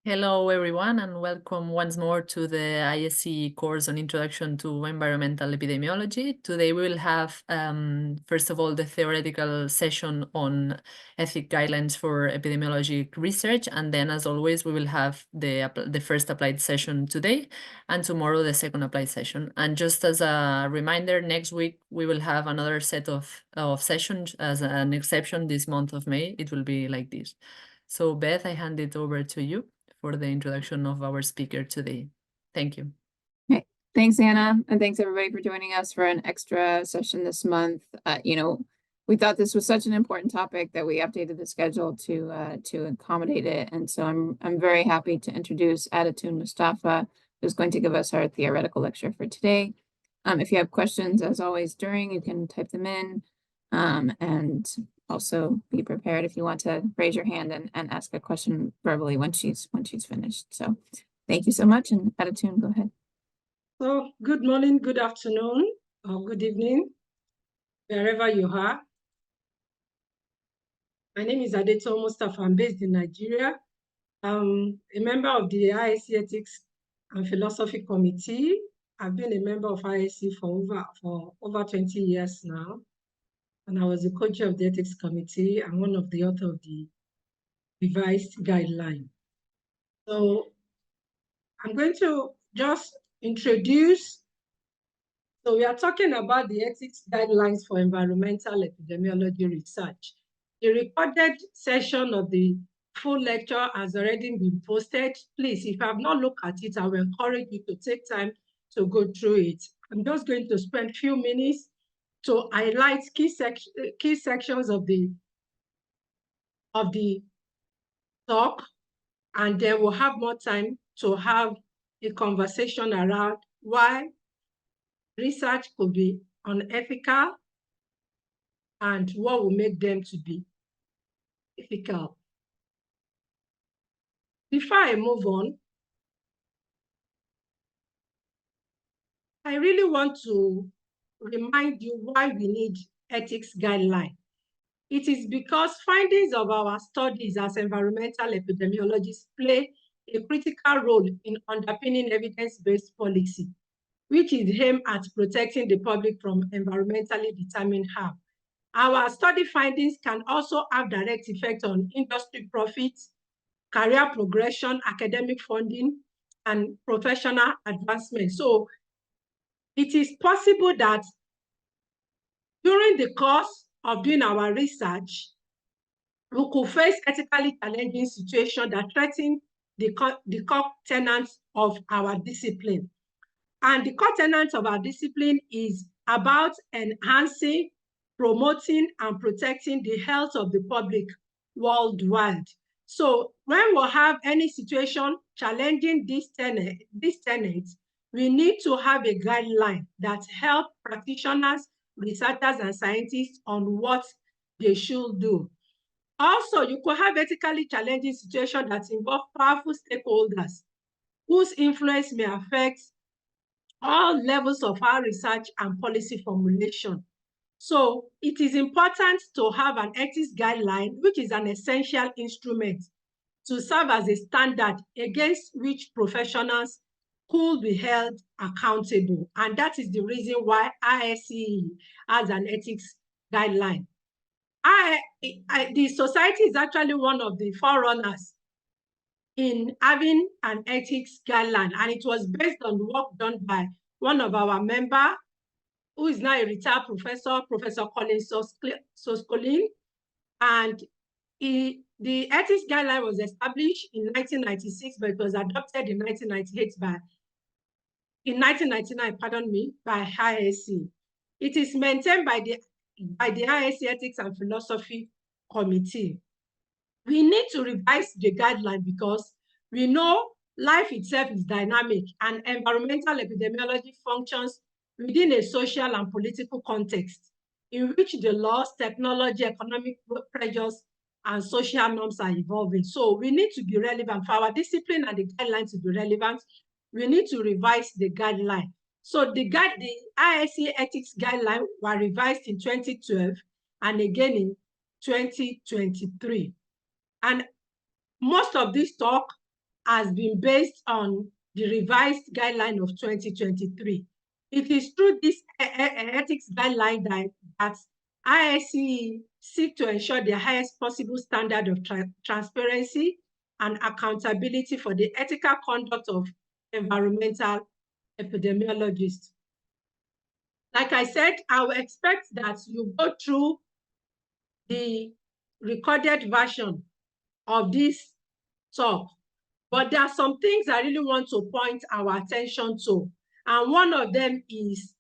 Hello, everyone, and welcome once more to the ISC course on Introduction to Environmental Epidemiology. Today we will have, first of all, the theoretical session on ethic guidelines for epidemiologic research, and then, as always, we will have the first applied session today, and tomorrow the second applied session. And just as a reminder, next week we will have another set of sessions as an exception this month of May. It will be like this. So, Beth, I hand it over to you for the introduction of our speaker today. Thank you. Okay. Thanks, Anna, and thanks everybody for joining us for an extra session this month. We thought this was such an important topic that we updated the schedule to accommodate it, and so I'm very happy to introduce Adetoun Mustapha, who's going to give us our theoretical lecture for today. If you have questions, as always, during, you can type them in, and also be prepared if you want to raise your hand and ask a question verbally when she's finished. So thank you so much, and Adetoun, go ahead. So good morning, good afternoon, or good evening, wherever you are. My name is Adetoun Mustapha. I'm based in Nigeria. I'm a member of the ISC Ethics and Philosophy Committee. I've been a member of ISC for over 20 years now. And I was the co-chair of the Ethics Committee and one of the authors of the revised guideline. So I'm going to just introduce. So we are talking about the ethics guidelines for environmental epidemiology research. The recorded session of the full lecture has already been posted. Please, if you have not looked at it, I will encourage you to take time to go through it. I'm just going to spend a few minutes to highlight key sections of the talk, and then we'll have more time to have a conversation around why research could be unethical and what will make them to be ethical. Before I move on, I really want to remind you why we need ethics guidelines. It is because findings of our studies as environmental epidemiologists play a critical role in underpinning evidence-based policy, which is aimed at protecting the public from environmentally determined harm. Our study findings can also have direct effect on industry profits, career progression, academic funding, and professional advancement. So it is possible that during the course of doing our research, we could face ethically challenging situations that threaten the core tenets of our discipline. And the core tenets of our discipline is about enhancing, promoting, and protecting the health of the public worldwide. So when we have any situation challenging these tenets, we need to have a guideline that helps practitioners, researchers, and scientists on what they should do. Also, you could have ethically challenging situations that involve powerful stakeholders whose influence may affect all levels of our research and policy formulation. So it is important to have an ethics guideline, which is an essential instrument to serve as a standard against which professionals could be held accountable. And that is the reason why ISC has an ethics guideline. The society is actually one of the forerunners in having an ethics guideline, and it was based on work done by one of our members, who is now a retired professor, Professor Colin Soscolin, and the ethics guideline was established in 1996, but it was adopted in 1999, by ISC. It is maintained by the ISC Ethics and Philosophy Committee. We need to revise the guideline because we know life itself is dynamic and environmental epidemiology functions within a social and political context in which the laws, technology, economic pressures, and social norms are evolving. So we need to be relevant. For our discipline and the guidelines to be relevant, we need to revise the guideline. So the ISC ethics guideline were revised in 2012 and again in 2023. And most of this talk has been based on the revised guideline of 2023. It is through this ethics guideline that ISE seek to ensure the highest possible standard of transparency and accountability for the ethical conduct of environmental epidemiologists. Like I said, I will expect that you go through the recorded version of this talk, but there are some things I really want to point our attention to, and one of them is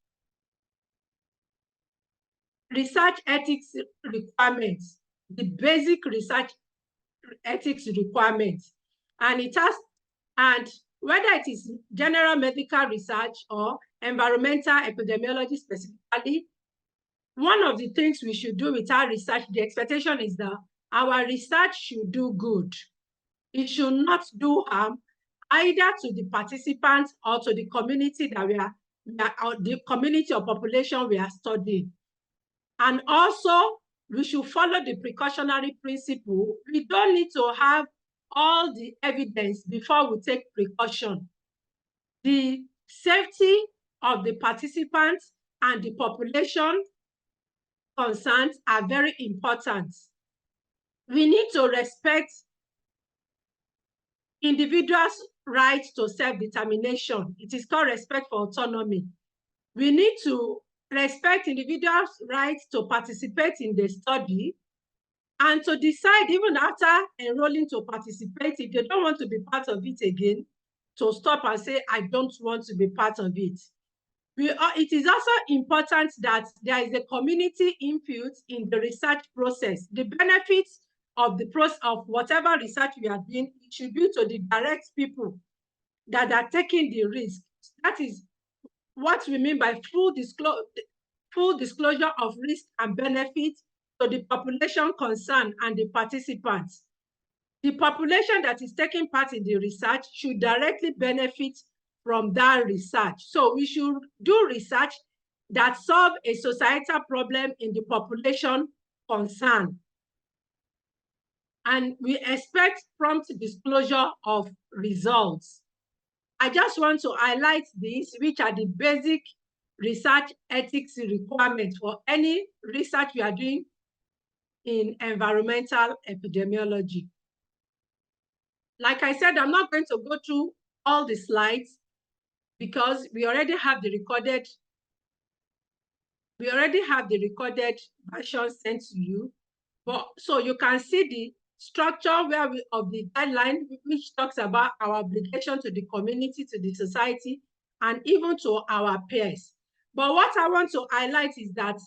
research ethics requirements, the basic research ethics requirements, and whether it is general medical research or environmental epidemiology specifically, one of the things we should do with our research, the expectation is that our research should do good. It should not do harm either to the participants or to the community that or the community or population we are studying. And also, we should follow the precautionary principle. We don't need to have all the evidence before we take precaution. The safety of the participants and the population concerned are very important. We need to respect individuals' right to self-determination. It is called respect for autonomy. We need to respect individuals' rights to participate in the study and to decide, even after enrolling to participate, if they don't want to be part of it again, to stop and say, I don't want to be part of it. It is also important that there is a community input in the research process. The benefits of the process of whatever research we are doing, it should be to the direct people that are taking the risk. That is what we mean by full disclosure of risk and benefits to the population concerned and the participants. The population that is taking part in the research should directly benefit from that research. So we should do research that solve a societal problem in the population concerned. And we expect prompt disclosure of results. I just want to highlight these, which are the basic research ethics requirements for any research we are doing in environmental epidemiology. Like I said, I'm not going to go through all the slides because we already have the recorded version sent to you. But so you can see the structure of the guideline, which talks about our obligation to the community, to the society, and even to our peers. But what I want to highlight is that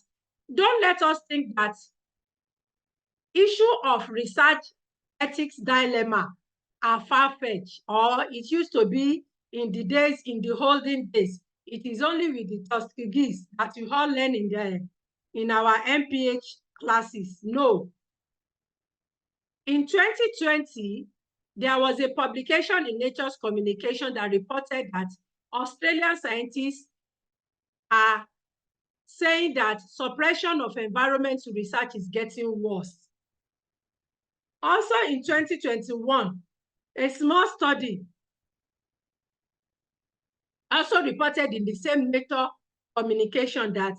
don't let us think that issue of research ethics dilemma are far-fetched, or it used to be in the olden days. It is only with the Tuskegee that we all learn in our MPH classes. No. In 2020, there was a publication in Nature's Communication that reported that Australian scientists are saying that suppression of environmental research is getting worse. Also in 2021, a small study also reported in the same Nature Communication that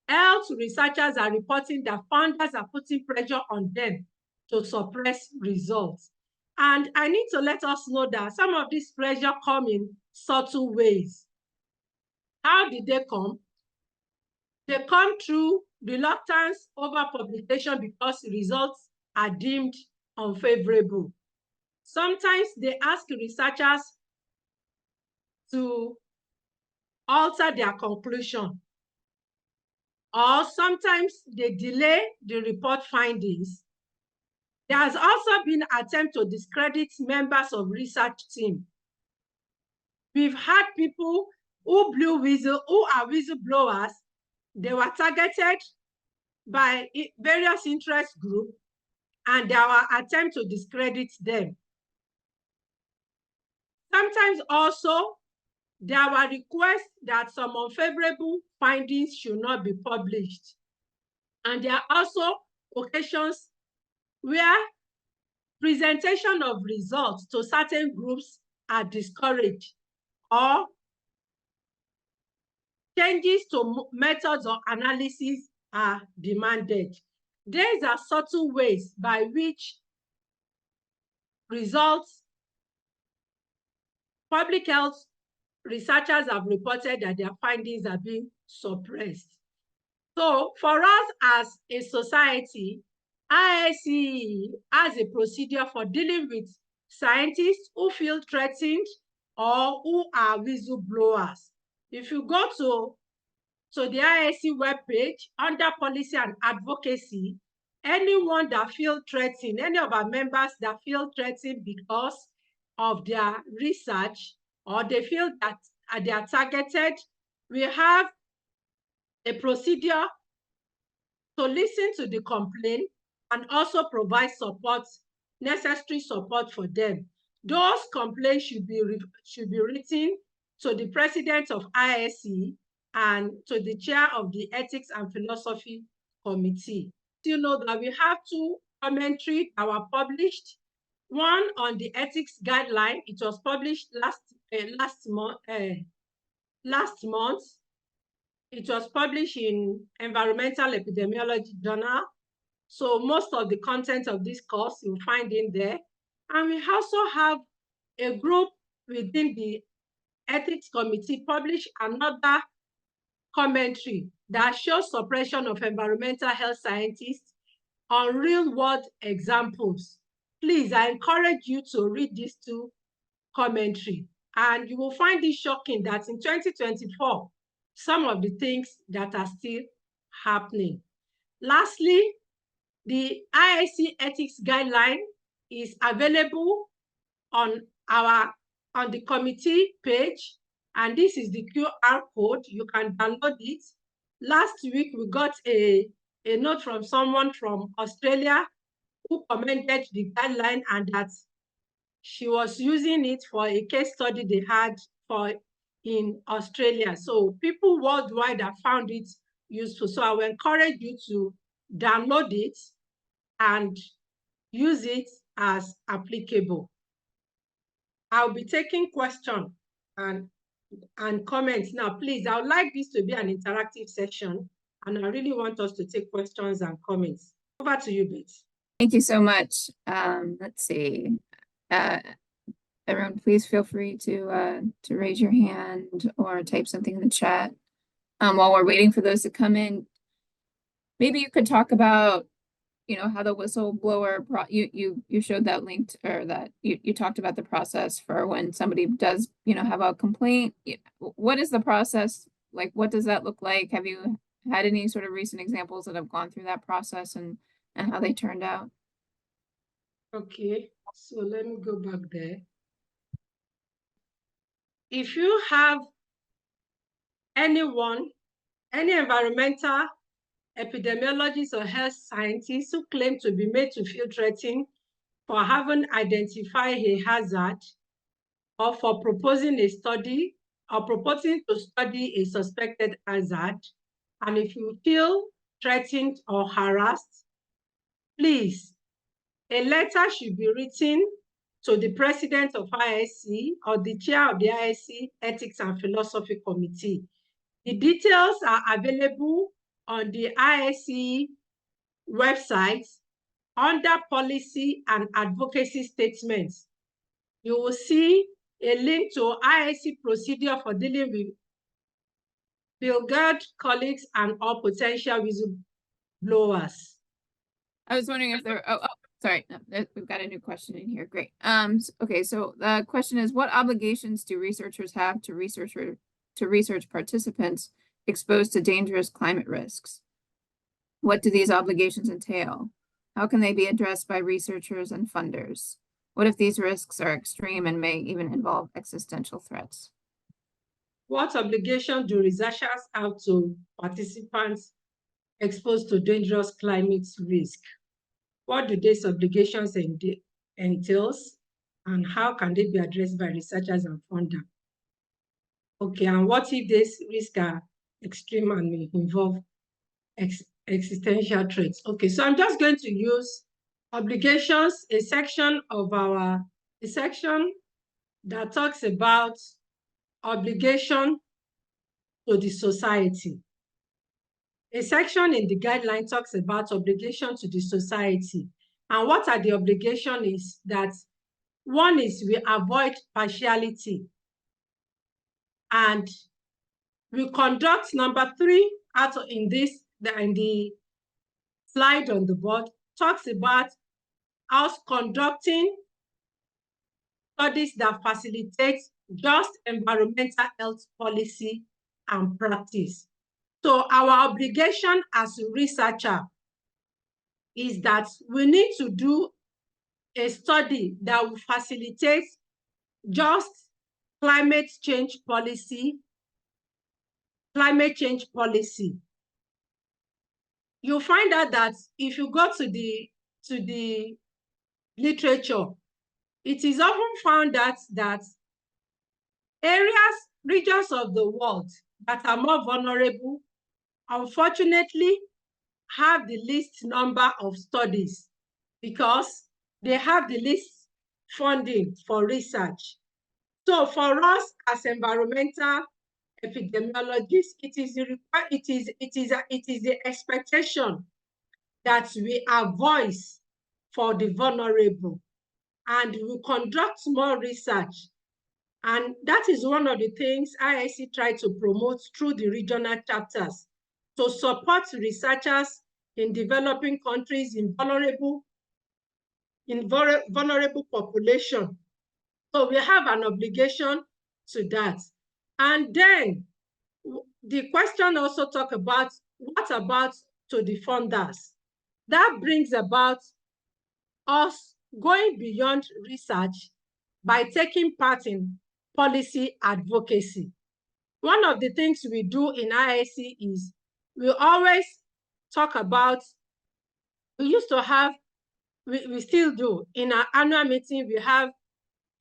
health researchers are reporting that funders are putting pressure on them to suppress results. And I need to let us know that some of this pressure come in subtle ways. How did they come? They come through reluctance over publication because results are deemed unfavorable. Sometimes they ask researchers to alter their conclusion, or sometimes they delay the report findings. There has also been an attempt to discredit members of research team. We've had people who are whistleblowers. They were targeted by various interest groups, and there were attempts to discredit them. Sometimes also, there were requests that some unfavorable findings should not be published. And there are also occasions where presentation of results to certain groups are discouraged or changes to methods of analysis are demanded. These are subtle ways by which results public health researchers have reported that their findings are being suppressed. So for us as a society, ISE has a procedure for dealing with scientists who feel threatened or who are whistleblowers. If you go to the ISE webpage under policy and advocacy, anyone that feels threatened, any of our members that feel threatened because of their research or they feel that they are targeted, we have a procedure to listen to the complaint and also provide support, necessary support for them. Those complaints should be written to the president of ISE and to the chair of the Ethics and Philosophy Committee. You know that we have two commentaries that were published. One on the ethics guideline. It was published last month. It was published in Environmental Epidemiology Journal. So most of the content of this course you'll find in there. And we also have a group within the Ethics Committee publish another commentary that shows suppression of environmental health scientists on real-world examples. Please, I encourage you to read these two commentaries, and you will find it shocking that in 2024, some of the things that are still happening. Lastly, the ISE ethics guideline is available on the committee page, and this is the QR code. You can download it. Last week, we got a note from someone from Australia who commended the guideline and that she was using it for a case study they had in Australia. So people worldwide have found it useful. So I will encourage you to download it and use it as applicable. I'll be taking questions and comments now. Please, I would like this to be an interactive session, and I really want us to take questions and comments. Over to you, Beth. Thank you so much. Let's see. Everyone, please feel free to raise your hand or type something in the chat. While we're waiting for those to come in, maybe you could talk about, how the whistleblower you showed that linked, or that you talked about the process for when somebody does, have a complaint. What is the process like? What does that look like? Have you had any sort of recent examples that have gone through that process and how they turned out? Okay, so let me go back there. If you have any environmental epidemiologists or health scientists who claim to be made to feel threatened for having identified a hazard or for proposing a study or proposing to study a suspected hazard, and if you feel threatened or harassed, please, a letter should be written to the president of ISE or the chair of the ISE Ethics and Philosophy Committee. The details are available on the ISE website under policy and advocacy statements. You will see a link to ISE procedure for dealing with beleaguered colleagues and all potential whistleblowers. I was wondering if there, sorry, we've got a new question in here. Great. Okay, so the question is, what obligations do researchers have to research participants exposed to dangerous climate risks? What do these obligations entail? How can they be addressed by researchers and funders? What if these risks are extreme and may even involve existential threats? What obligations do researchers have to participants exposed to dangerous climate risk? What do these obligations entail, and how can they be addressed by researchers and funders? Okay, and what if these risks are extreme and may involve existential threats? Okay, so I'm just going to use obligations, a section that talks about obligation to the society. A section in the guideline talks about obligation to the society. And what are the obligations is that one is we avoid partiality. And we conduct, number 3, in the slide on the board, talks about us conducting studies that facilitate just environmental health policy and practice. So our obligation as a researcher is that we need to do a study that will facilitate just climate change policy. You find out that if you go to the literature, it is often found that regions of the world that are more vulnerable, unfortunately, have the least number of studies because they have the least funding for research. So for us as environmental epidemiologists, it is the expectation that we are voice for the vulnerable and we conduct more research. And that is one of the things IIC tried to promote through the regional chapters, to support researchers in developing countries in vulnerable population. So we have an obligation to that. And then the question also talk about, what about to the funders? That brings about us going beyond research by taking part in policy advocacy. One of the things we do in IIC is we always talk about, we used to have, we still do, in our annual meeting, we have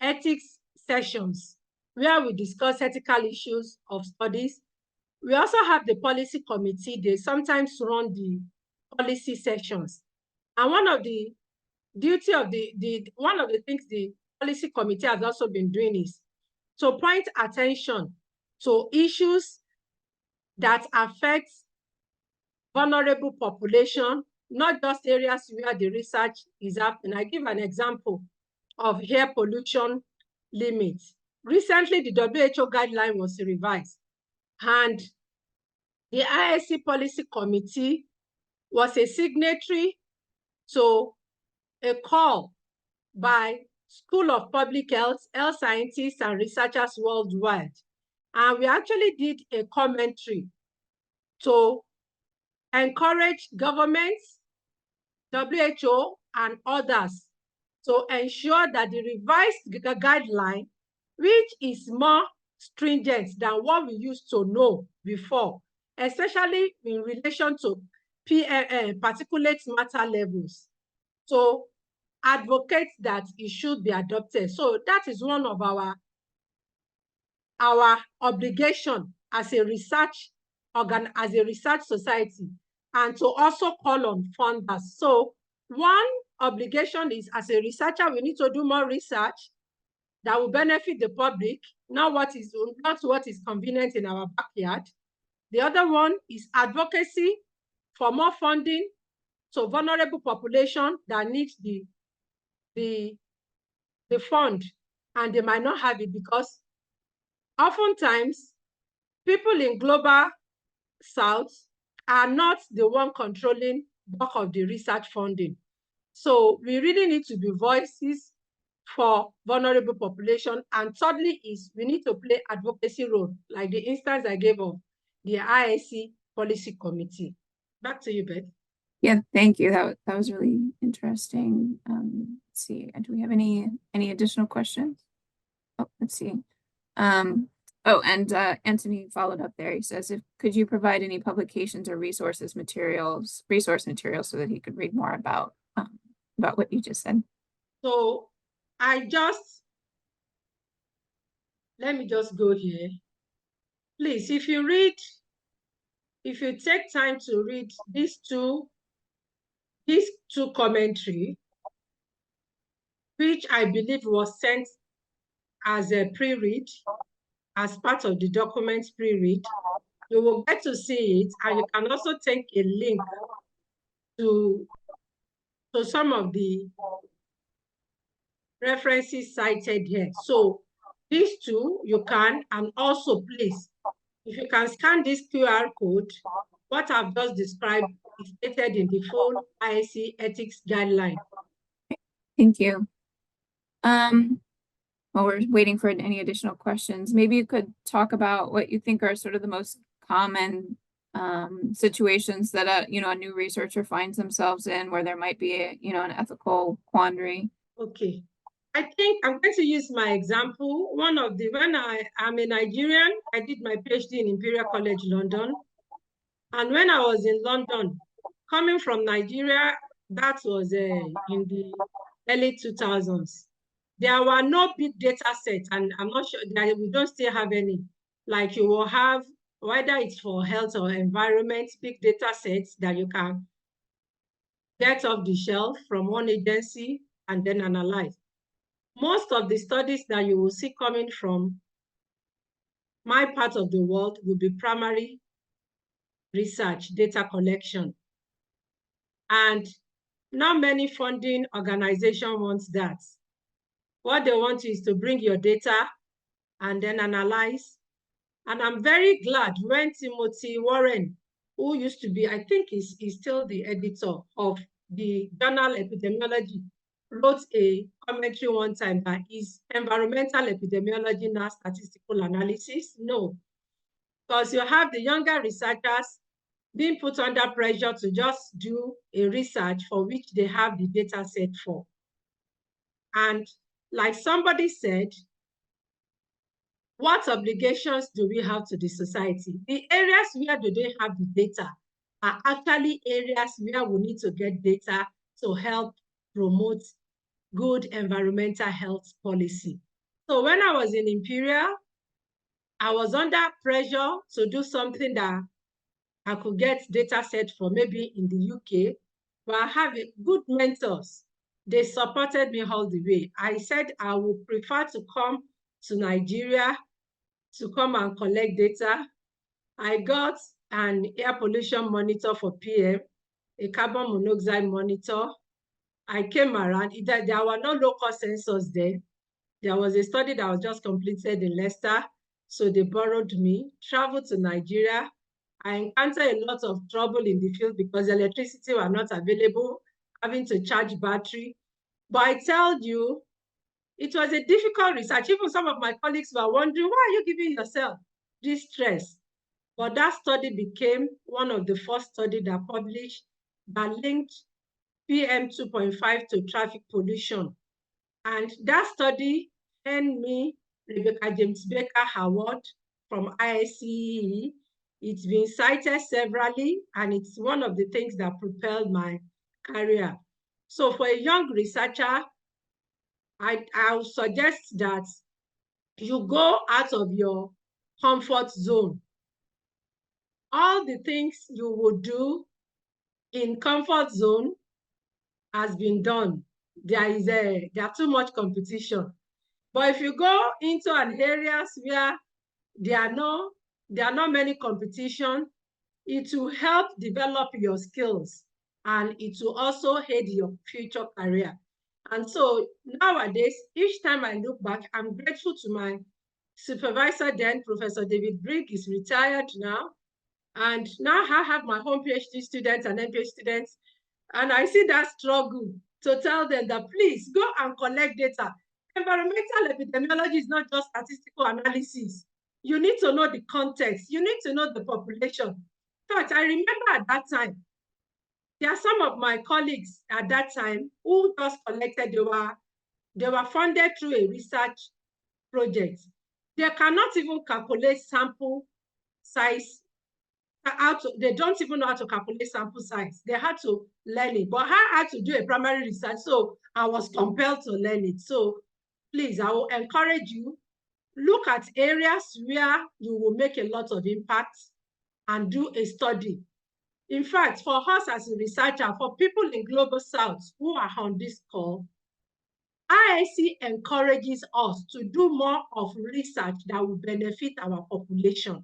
ethics sessions where we discuss ethical issues of studies. We also have the policy committee. They sometimes run the policy sessions. And one of the duty of one of the things the policy committee has also been doing is to point attention to issues that affect vulnerable population, not just areas where the research is happening. I give an example of air pollution limits. Recently, the WHO guideline was revised, and the IIC Policy Committee was a signatory to a call by School of Public Health, health scientists, and researchers worldwide. And we actually did a commentary to encourage governments, WHO, and others to ensure that the revised guideline, which is more stringent than what we used to know before, especially in relation to particulate matter levels, so advocate that it should be adopted. So that is one of our obligation as a research society, and to also call on funders. So one obligation is, as a researcher, we need to do more research that will benefit the public, not what is convenient in our backyard. The other one is advocacy for more funding to vulnerable population that needs the fund, and they might not have it because oftentimes people in global South are not the one controlling bulk of the research funding. So we really need to be voices for vulnerable population. And thirdly is we need to play advocacy role, like the instance I gave of the IIC Policy Committee. Back to you, Beth. Yeah, thank you. That was really interesting. Let's see, do we have any additional questions? Oh, let's see. Oh, and Anthony followed up there. He says, could you provide any publications or resource materials so that he could read more about what you just said? So let me just go here. Please, if you take time to read these two commentary, which I believe was sent as a pre-read, as part of the document pre-read. You will get to see it, and you can also take a link to some of the references cited here. So these two you can, and also please, if you can scan this QR code, what I've just described is stated in the full ISC ethics guideline. Thank you. While we're waiting for any additional questions, maybe you could talk about what you think are sort of the most common situations that a new researcher finds themselves in where there might be an ethical quandary. Okay. I think I'm going to use my example. When I'm a Nigerian, I did my PhD in Imperial College London. And when I was in London, coming from Nigeria, that was in the early 2000s. There were no big data sets, and I'm not sure that we don't still have any. Like you will have, whether it's for health or environment, big data sets that you can get off the shelf from one agency and then analyze. Most of the studies that you will see coming from my part of the world will be primary research, data collection. And not many funding organizations want that. What they want is to bring your data and then analyze. And I'm very glad when Timothy Warren, who used to be, I think is still the editor of the journal Epidemiology, wrote a commentary one time that is environmental epidemiology now statistical analysis. No, because you have the younger researchers being put under pressure to just do a research for which they have the data set for. And like somebody said, what obligations do we have to the society? The areas where do they have the data are actually areas where we need to get data to help promote good environmental health policy. So when I was in Imperial, I was under pressure to do something that I could get data set for maybe in the UK, but I have good mentors. They supported me all the way. I said I would prefer to come to Nigeria to come and collect data. I got an air pollution monitor for PM, a carbon monoxide monitor. I came around, there were no local sensors then. There was a study that was just completed in Leicester, so they borrowed me, traveled to Nigeria. I encountered a lot of trouble in the field because electricity were not available, having to charge battery. But I tell you, it was a difficult research. Even some of my colleagues were wondering, why are you giving yourself this stress? But that study became one of the first studies that published that linked PM 2.5 to traffic pollution. And that study earned me Rebecca James Baker Award from ISCE. It's been cited severally, and it's one of the things that propelled my career. So for a young researcher, I would suggest that you go out of your comfort zone. All the things you would do in comfort zone has been done. There's too much competition. But if you go into an areas where there are not many competition, it will help develop your skills, and it will also aid your future career. And so nowadays, each time I look back, I'm grateful to my supervisor then, Professor David Brigg is retired now. And now I have my home PhD students and MPhD students, and I see that struggle to tell them that please go and collect data. Environmental epidemiology is not just statistical analysis. You need to know the context. You need to know the population. In fact, I remember at that time, there are some of my colleagues at that time who just collected, they were funded through a research project. They cannot even calculate sample size. They don't even know how to calculate sample size. They had to learn it, but I had to do a primary research, so I was compelled to learn it. So please, I will encourage you, look at areas where you will make a lot of impact and do a study. In fact, for us as a researcher, for people in Global South who are on this call, IIC encourages us to do more of research that will benefit our population.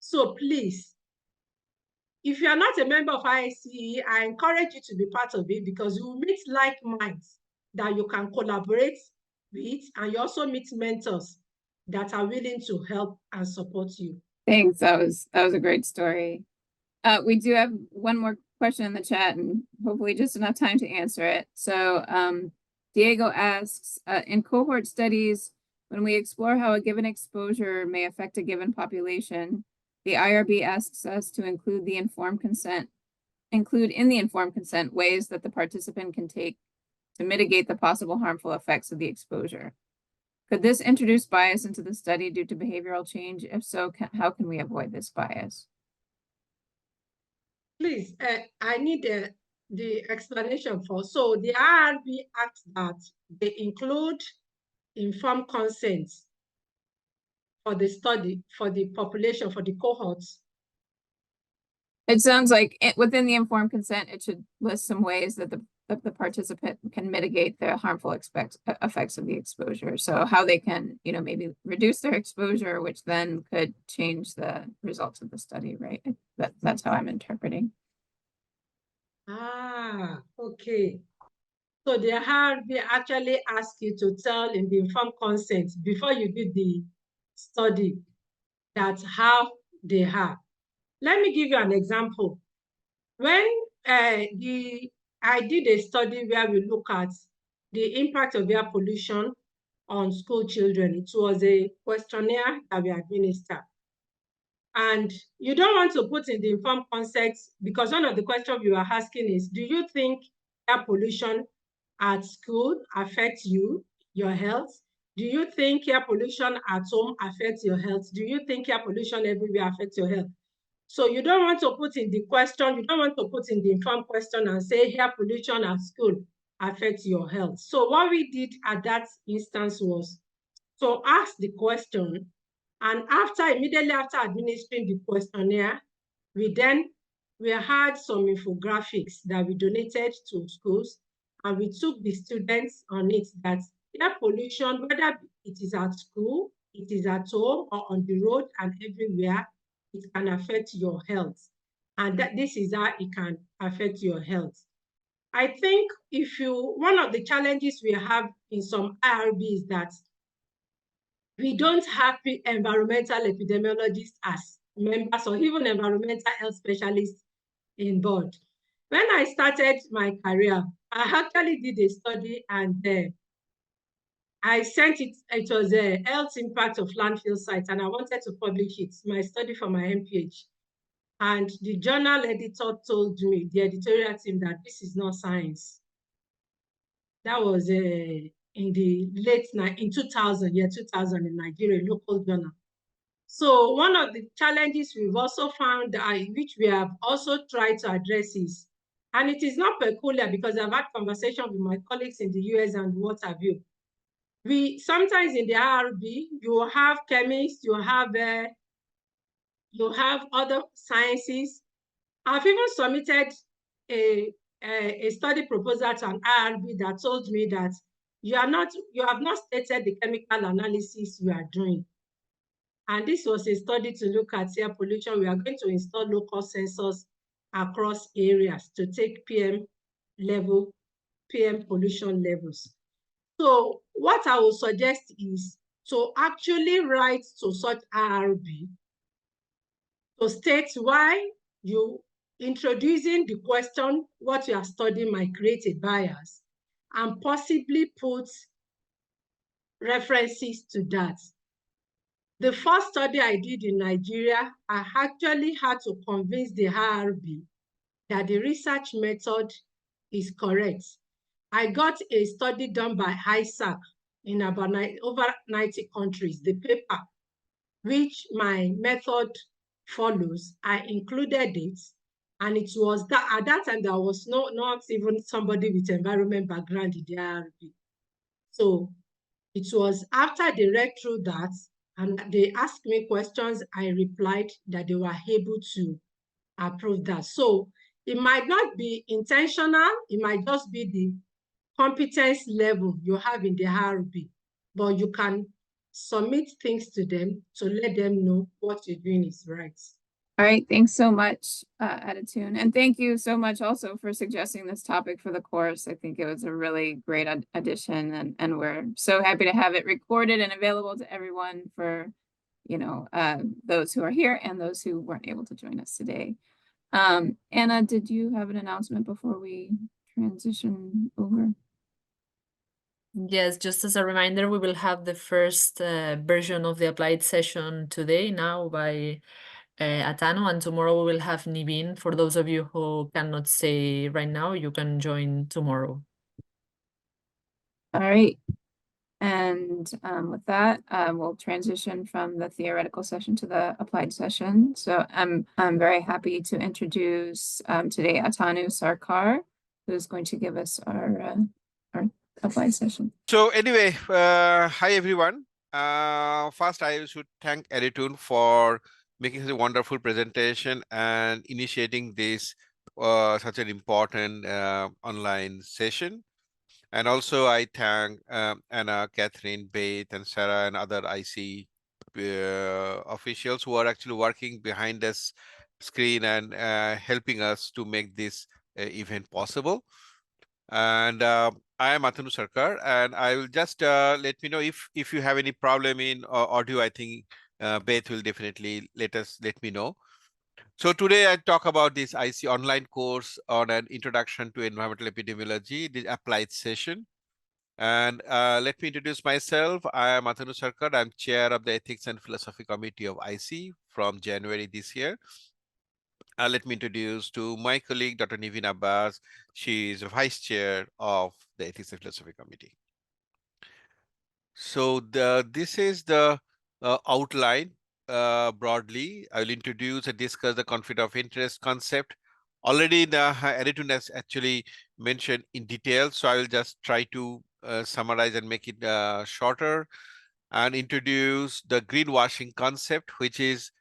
So please, if you are not a member of IIC, I encourage you to be part of it, because you will meet like minds that you can collaborate with, and you also meet mentors that are willing to help and support you. Thanks. That was a great story. We do have one more question in the chat, and hopefully just enough time to answer it. So Diego asks, in cohort studies, when we explore how a given exposure may affect a given population, the IRB asks us to include in the informed consent ways that the participant can take to mitigate the possible harmful effects of the exposure. Could this introduce bias into the study due to behavioral change? If so, how can we avoid this bias? Please, I need the explanation for. So the IRB asks that they include informed consent for the study, for the population, for the cohorts. It sounds like within the informed consent, it should list some ways that the participant can mitigate the harmful effects of the exposure. So how they can, maybe reduce their exposure, which then could change the results of the study, right? That's how I'm interpreting. Ah, okay. So the IRB actually ask you to tell in the informed consent before you do the study that's how they are. Let me give you an example. When I did a study where we look at the impact of air pollution on school children, it was a questionnaire that we administered. And you don't want to put in the informed consent, because one of the questions you are asking is, do you think air pollution at school affects you, your health? Do you think air pollution at home affects your health? Do you think air pollution everywhere affects your health? So you don't want to put in the question, you don't want to put in the informed question and say air pollution at school affects your health. So what we did at that instance was to ask the question, and immediately after administering the questionnaire, we had some infographics that we donated to schools, and we took the students on it that air pollution, whether it is at school, it is at home, or on the road and everywhere, it can affect your health. And that this is how it can affect your health. I think one of the challenges we have in some IRB is that we don't have environmental epidemiologists as members, or even environmental health specialists in board. When I started my career, I actually did a study, and I sent it. It was a health impact of landfill sites, and I wanted to publish it, my study for my MPH. And the journal editor told me, the editorial team, that this is not science. That was in the in 2000 in Nigeria, local journal. So one of the challenges we've also found, which we have also tried to address, is, and it is not peculiar because I've had conversations with my colleagues in the US and what have you. We sometimes in the IRB, you have chemists, you have other sciences. I've even submitted a study proposal to an IRB that told me that you have not stated the chemical analysis you are doing. And this was a study to look at air pollution. We are going to install local sensors across areas to take PM pollution levels. So what I would suggest is to actually write to such IRB to state why you introducing the question, what you are studying might create a bias, and possibly put references to that. The first study I did in Nigeria, I actually had to convince the IRB that the research method is correct. I got a study done by ISAC in about over 90 countries. The paper, which my method follows, I included it. And it was that at that time, there was not even somebody with environment background in the IRB. So it was after they read through that and they asked me questions, I replied that they were able to approve that. So it might not be intentional, it might just be the competence level you have in the RB, but you can submit things to them to let them know what you're doing is right. All right, thanks so much, Adetoun. And thank you so much also for suggesting this topic for the course. I think it was a really great addition, and we're so happy to have it recorded and available to everyone for, those who are here and those who weren't able to join us today. Anna, did you have an announcement before we transition over? Yes, just as a reminder, we will have the first version of the applied session today now by Atanu, and tomorrow we will have Nivin. For those of you who cannot stay right now, you can join tomorrow. All right. And with that, we'll transition from the theoretical session to the applied session. So I'm very happy to introduce today Atanu Sakar, who's going to give us our applied session. So anyway, hi everyone. First, I should thank Adetoun for making such a wonderful presentation and initiating this such an important online session. And also I thank Anna, Catherine, Beth, and Sarah, and other IC officials who are actually working behind this screen and helping us to make this event possible. And I am Atanu Sakar, and I will just let me know if you have any problem in audio. I think Beth will definitely let me know. So today I talk about this IC online course on an introduction to environmental epidemiology, the applied session. And let me introduce myself. I am Atanu Sakar. I'm chair of the Ethics and Philosophy Committee of IC from January this year. Let me introduce to my colleague, Dr. Nivin Abbas. She is vice chair of the Ethics and Philosophy Committee. So this is the outline broadly. I will introduce and discuss the conflict of interest concept. Already the Adetoun has actually mentioned in detail, so I will just try to summarize and make it shorter and introduce the greenwashing concept, which is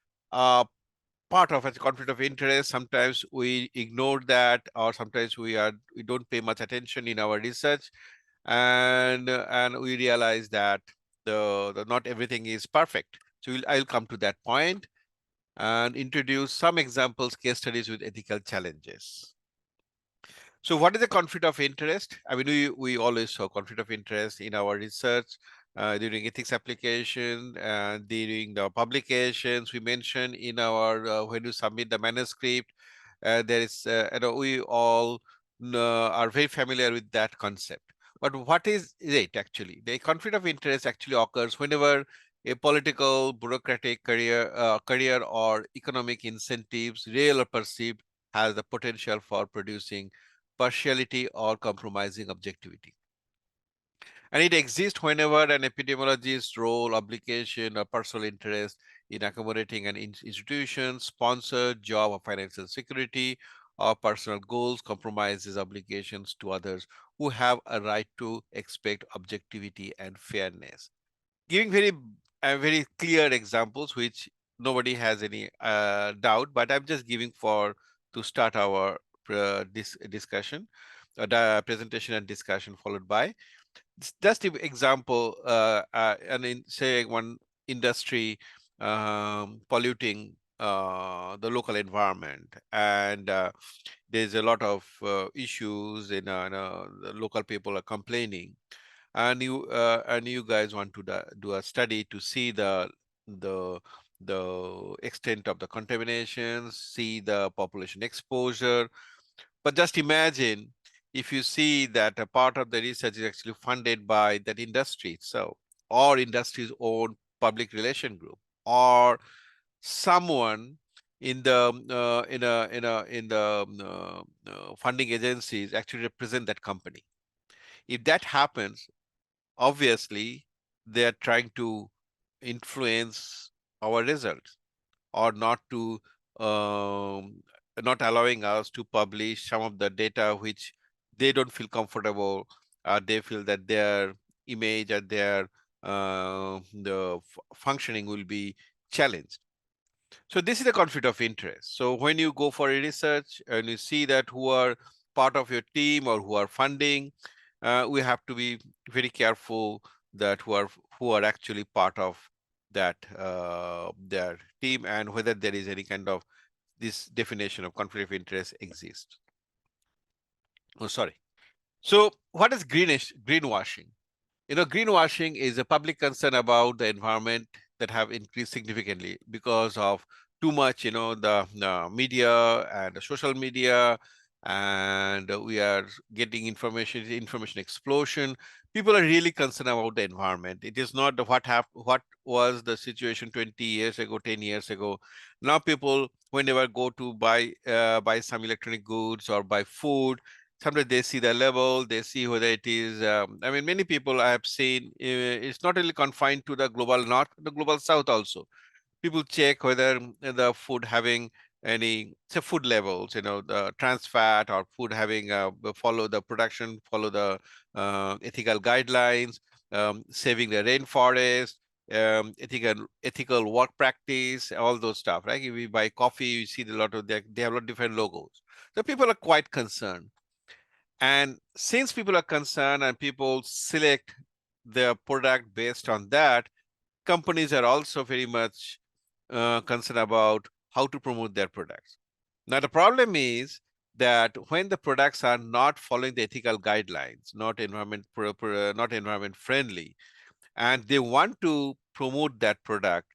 part of a conflict of interest. Sometimes we ignore that, or sometimes we don't pay much attention in our research, and we realize that the not everything is perfect. So I'll come to that point and introduce some examples, case studies with ethical challenges. So what is the conflict of interest? I mean, we always saw conflict of interest in our research during ethics application, during the publications we mentioned in our when you submit the manuscript. There is, we all are very familiar with that concept. But what is it actually? The conflict of interest actually occurs whenever a political, bureaucratic career or economic incentives, real or perceived, has the potential for producing partiality or compromising objectivity. And it exists whenever an epidemiologist's role, obligation, or personal interest in accommodating an institution, sponsor, job, or financial security, or personal goals compromises obligations to others who have a right to expect objectivity and fairness. Giving very clear examples, which nobody has any doubt, but I'm just giving to start our discussion, the presentation and discussion, followed by just an example, and in say one industry polluting the local environment, and there's a lot of issues in the local people are complaining, and you guys want to do a study to see the extent of the contamination, see the population exposure. But just imagine if you see that a part of the research is actually funded by that industry itself, or industry's own public relation group, or someone in the funding agencies actually represent that company. If that happens, obviously they are trying to influence our results, or not allowing us to publish some of the data which they don't feel comfortable. They feel that their image and their functioning will be challenged. So this is a conflict of interest. So when you go for a research and you see that who are part of your team or who are funding, we have to be very careful that who are actually part of that their team, and whether there is any kind of this definition of conflict of interest exists. Oh, sorry. So what is greenwashing? Greenwashing is a public concern about the environment that have increased significantly because of too much, the media and the social media, and we are getting information explosion. People are really concerned about the environment. It is not what was the situation 20 years ago, 10 years ago. Now people, whenever go to buy some electronic goods or buy food, sometimes they see the level, they see whether it is, I mean, many people I have seen, it's not really confined to the global north, the global south also. People check whether the food having any, say, food levels, the trans fat, or food having, follow the production, follow the ethical guidelines, saving the rainforest, ethical work practice, all those stuff, right? If we buy coffee, you see a lot of, they have a lot of different logos. So people are quite concerned. And since people are concerned and people select their product based on that, companies are also very much concerned about how to promote their products. Now, the problem is that when the products are not following the ethical guidelines, not environment friendly, and they want to promote that product,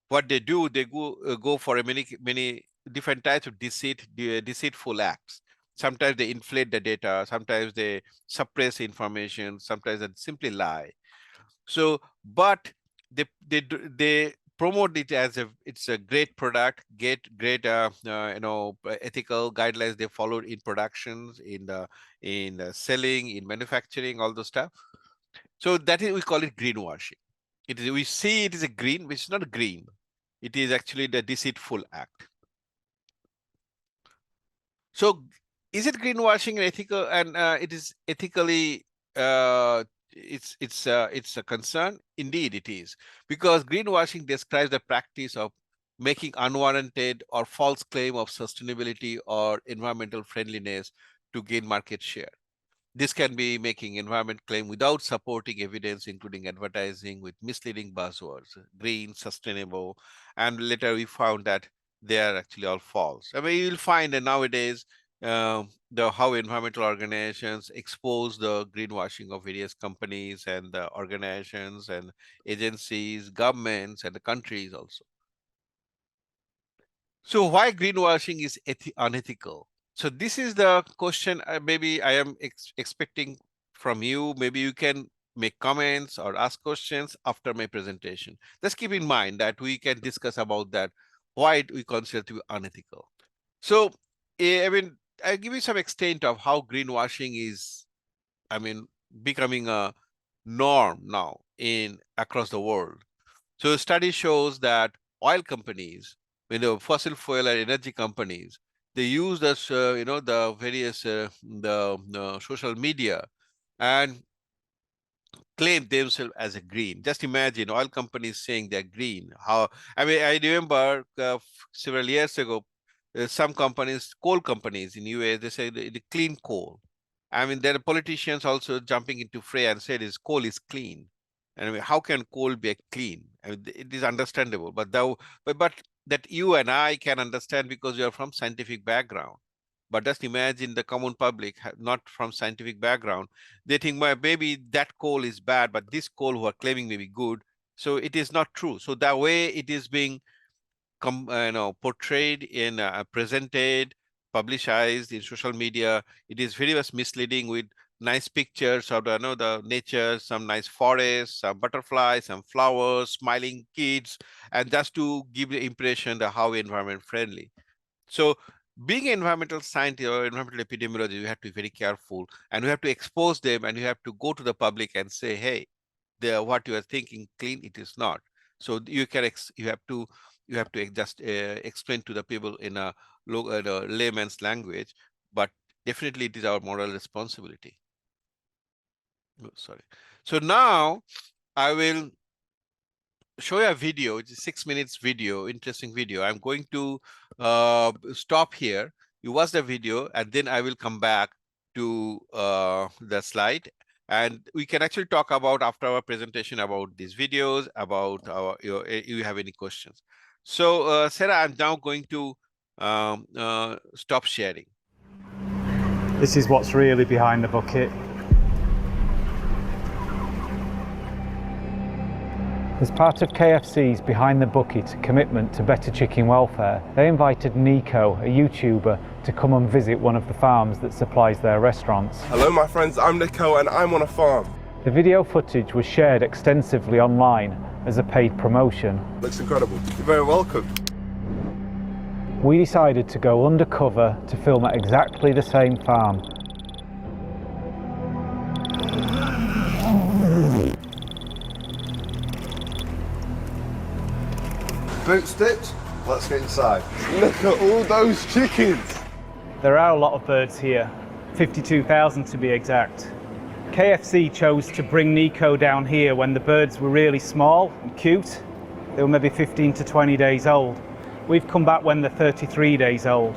what they do, they go for many different types of deceitful acts. Sometimes they inflate the data, sometimes they suppress information, sometimes they simply lie. So, but they promote it as it's a great product, get great ethical guidelines they followed in productions, in selling, in manufacturing, all those stuff. So that is, we call it greenwashing. We see it is a green, which is not green. It is actually the deceitful act. So is it greenwashing and ethical? And it is ethically, it's a concern. Indeed, it is, because greenwashing describes the practice of making unwarranted or false claim of sustainability or environmental friendliness to gain market share. This can be making environment claim without supporting evidence, including advertising with misleading buzzwords, green, sustainable, and later we found that they are actually all false. I mean, you'll find that nowadays how environmental organizations expose the greenwashing of various companies and the organizations and agencies, governments, and the countries also. So why greenwashing is unethical? So this is the question maybe I am expecting from you. Maybe you can make comments or ask questions after my presentation. Let's keep in mind that we can discuss about that, why we consider to be unethical. So, I mean, I'll give you some extent of how greenwashing is, I mean, becoming a norm now across the world. So study shows that oil companies, fossil fuel and energy companies, they use this, the various the social media and claim themselves as a green. Just imagine oil companies saying they're green. How, I mean, I remember several years ago, some companies, coal companies in US, they say the clean coal. I mean, there are politicians also jumping into fray and said is coal is clean. And I mean, how can coal be clean? I mean, it is understandable, but that you and I can understand because we are from scientific background. But just imagine the common public, not from scientific background, they think, well, maybe that coal is bad, but this coal who are claiming may be good. So it is not true. So that way it is being portrayed in presented, publicized in social media. It is very much misleading with nice pictures of the nature, some nice forests, some butterflies, some flowers, smiling kids, and just to give the impression that how environment friendly. So being an environmental scientist or environmental epidemiologist, you have to be very careful, and you have to expose them, and you have to go to the public and say, hey, what you are thinking clean, it is not. So you have to just explain to the people in a layman's language, but definitely it is our moral responsibility. Oh, sorry. So now I will show you a video. It's a 6 minutes video, interesting video. I'm going to stop here. You watch the video, and then I will come back to the slide, and we can actually talk about after our presentation about these videos, about our you have any questions. So Sarah, I'm now going to stop sharing. This is what's really behind the bucket. As part of KFC's Behind the Bucket commitment to better chicken welfare, they invited Nico, a YouTuber, to come and visit one of the farms that supplies their restaurants. Hello my friends, I'm Nico and I'm on a farm. The video footage was shared extensively online as a paid promotion. Looks incredible. You're very welcome. We decided to go undercover to film at exactly the same farm. Boots dipped, let's get inside. Look at all those chickens. There are a lot of birds here, 52,000 to be exact. KFC chose to bring Nico down here when the birds were really small and cute. They were maybe 15 to 20 days old. We've come back when they're 33 days old.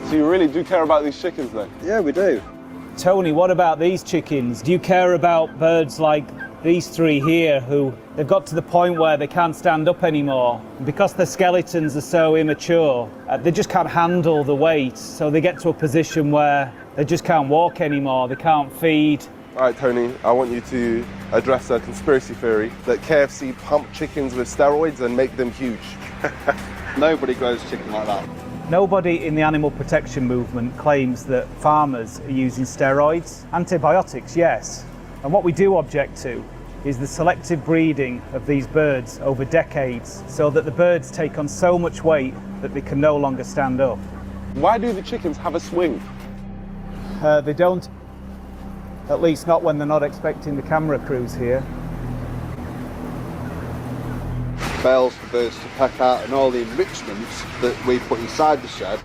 So you really do care about these chickens then? Yeah, we do. Tony, what about these chickens? Do you care about birds like these three here who they've got to the point where they can't stand up anymore? Because their skeletons are so immature, they just can't handle the weight, so they get to a position where they just can't walk anymore, they can't feed. All right, Tony, I want you to address a conspiracy theory that KFC pump chickens with steroids and make them huge. Nobody grows chicken like that. Nobody in the animal protection movement claims that farmers are using steroids. Antibiotics, yes. And what we do object to is the selective breeding of these birds over decades so that the birds take on so much weight that they can no longer stand up. Why do the chickens have a swing? They don't, at least not when they're not expecting the camera crews here. Bales for birds to peck out and all the enrichments that we put inside the shed.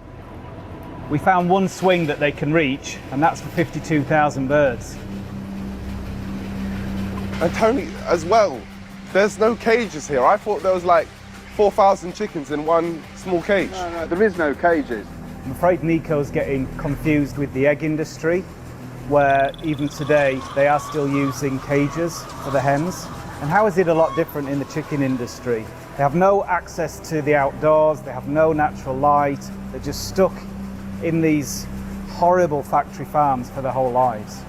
We found one swing that they can reach, and that's for 52,000 birds. And Tony, as well, there's no cages here. I thought there was like 4,000 chickens in one small cage. No, there is no cages. I'm afraid Nico's getting confused with the egg industry, where even today they are still using cages for the hens. And how is it a lot different in the chicken industry? They have no access to the outdoors, they have no natural light, they're just stuck in these horrible factory farms for their whole lives.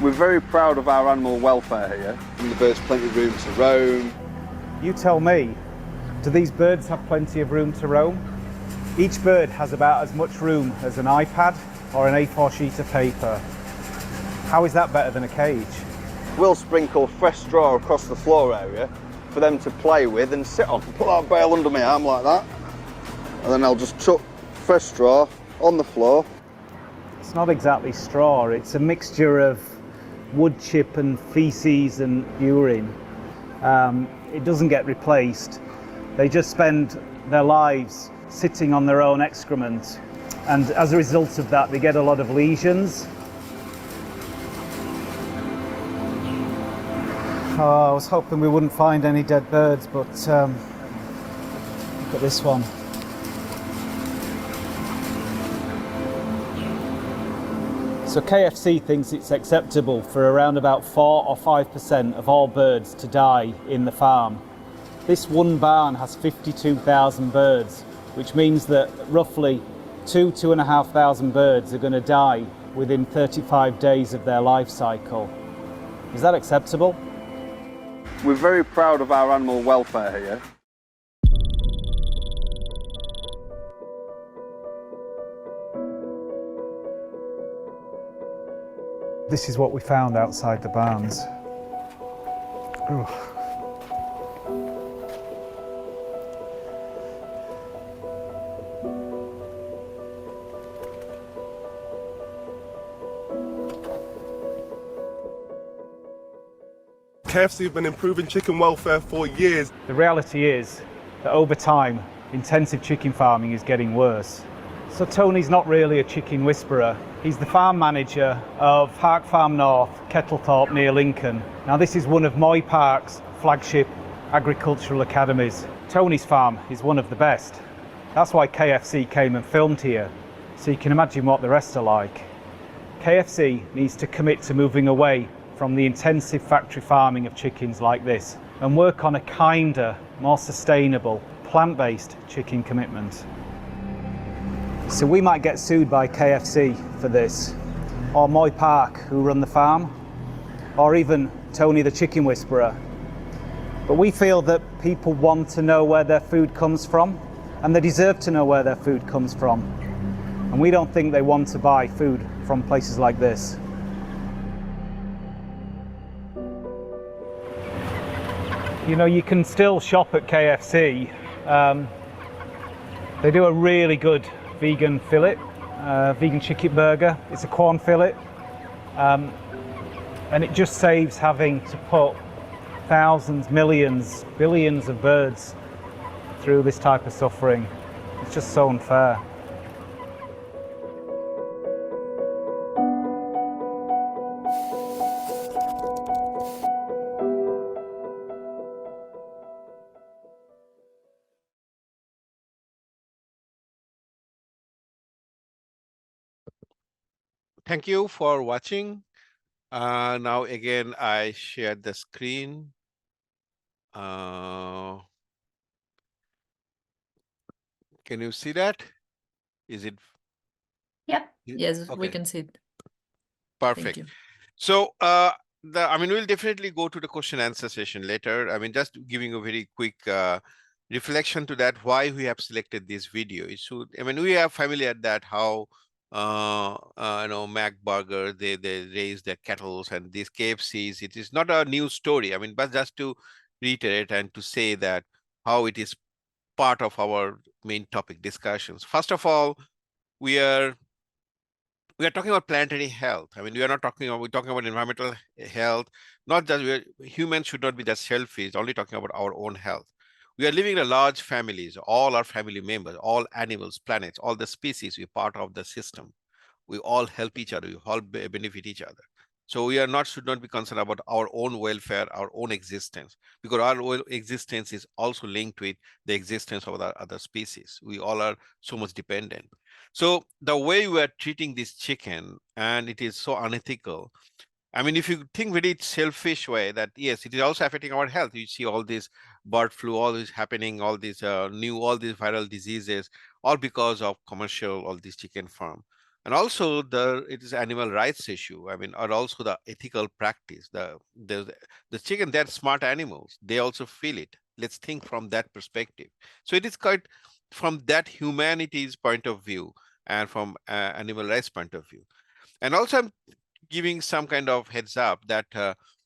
We're very proud of our animal welfare here. And the birds plenty of room to roam. You tell me, do these birds have plenty of room to roam? Each bird has about as much room as an iPad or an A4 sheet of paper. How is that better than a cage? We'll sprinkle fresh straw across the floor area for them to play with and sit on. Put that bale under my arm like that, and then I'll just chuck fresh straw on the floor. It's not exactly straw, it's a mixture of wood chip and feces and urine. It doesn't get replaced. They just spend their lives sitting on their own excrement, and as a result of that they get a lot of lesions. Oh, I was hoping we wouldn't find any dead birds, but look at this one. So KFC thinks it's acceptable for around about 4 or 5% of all birds to die in the farm. This one barn has 52,000 birds, which means that roughly 2,500 birds are going to die within 35 days of their life cycle. Is that acceptable? We're very proud of our animal welfare here. This is what we found outside the barns. Ugh. KFC have been improving chicken welfare for years. The reality is that over time, intensive chicken farming is getting worse. So Tony's not really a chicken whisperer. He's the farm manager of Park Farm North, Kettlethorpe near Lincoln. Now this is one of Moy Park's flagship agricultural academies. Tony's farm is one of the best. That's why KFC came and filmed here, so you can imagine what the rest are like. KFC needs to commit to moving away from the intensive factory farming of chickens like this and work on a kinder, more sustainable, plant-based chicken commitment. So we might get sued by KFC for this, or Moy Park, who run the farm, or even Tony the Chicken Whisperer. But we feel that people want to know where their food comes from, and they deserve to know where their food comes from. And we don't think they want to buy food from places like this. You know, you can still shop at KFC. They do a really good vegan fillet, vegan chicken burger. It's a corn fillet. And it just saves having to put thousands, millions, billions of birds through this type of suffering. It's just so unfair. Thank you for watching. Now again, I shared the screen. Can you see that? Is it? Yep. Yes, we Okay. can see it. Perfect. Thank you. So, we'll definitely go to the question answer session later. I mean, just giving a very quick reflection to that, why we have selected this video. We are familiar that how, Mac Burger, they raise their cattle, and these KFCs, it is not a new story. I mean, but just to reiterate and to say that how it is part of our main topic discussions. First of all, we are talking about planetary health. I mean, we're talking about environmental health. Not that humans should not be that selfish, only talking about our own health. We are living in large families, all our family members, all animals, planets, all the species, we're part of the system. We all help each other, we all benefit each other. So we should not be concerned about our own welfare, our own existence, because our existence is also linked with the existence of other species. We all are so much dependent. So the way we are treating this chicken, and it is so unethical. I mean, if you think very selfish way, that yes, it is also affecting our health. You see all this bird flu, all this happening, all these all these viral diseases, all because of commercial, all these chicken farm. And also it is animal rights issue. I mean, or also the ethical practice. The chicken, they're smart animals. They also feel it. Let's think from that perspective. So it is quite from that humanity's point of view and from animal rights point of view. And also I'm giving some kind of heads up that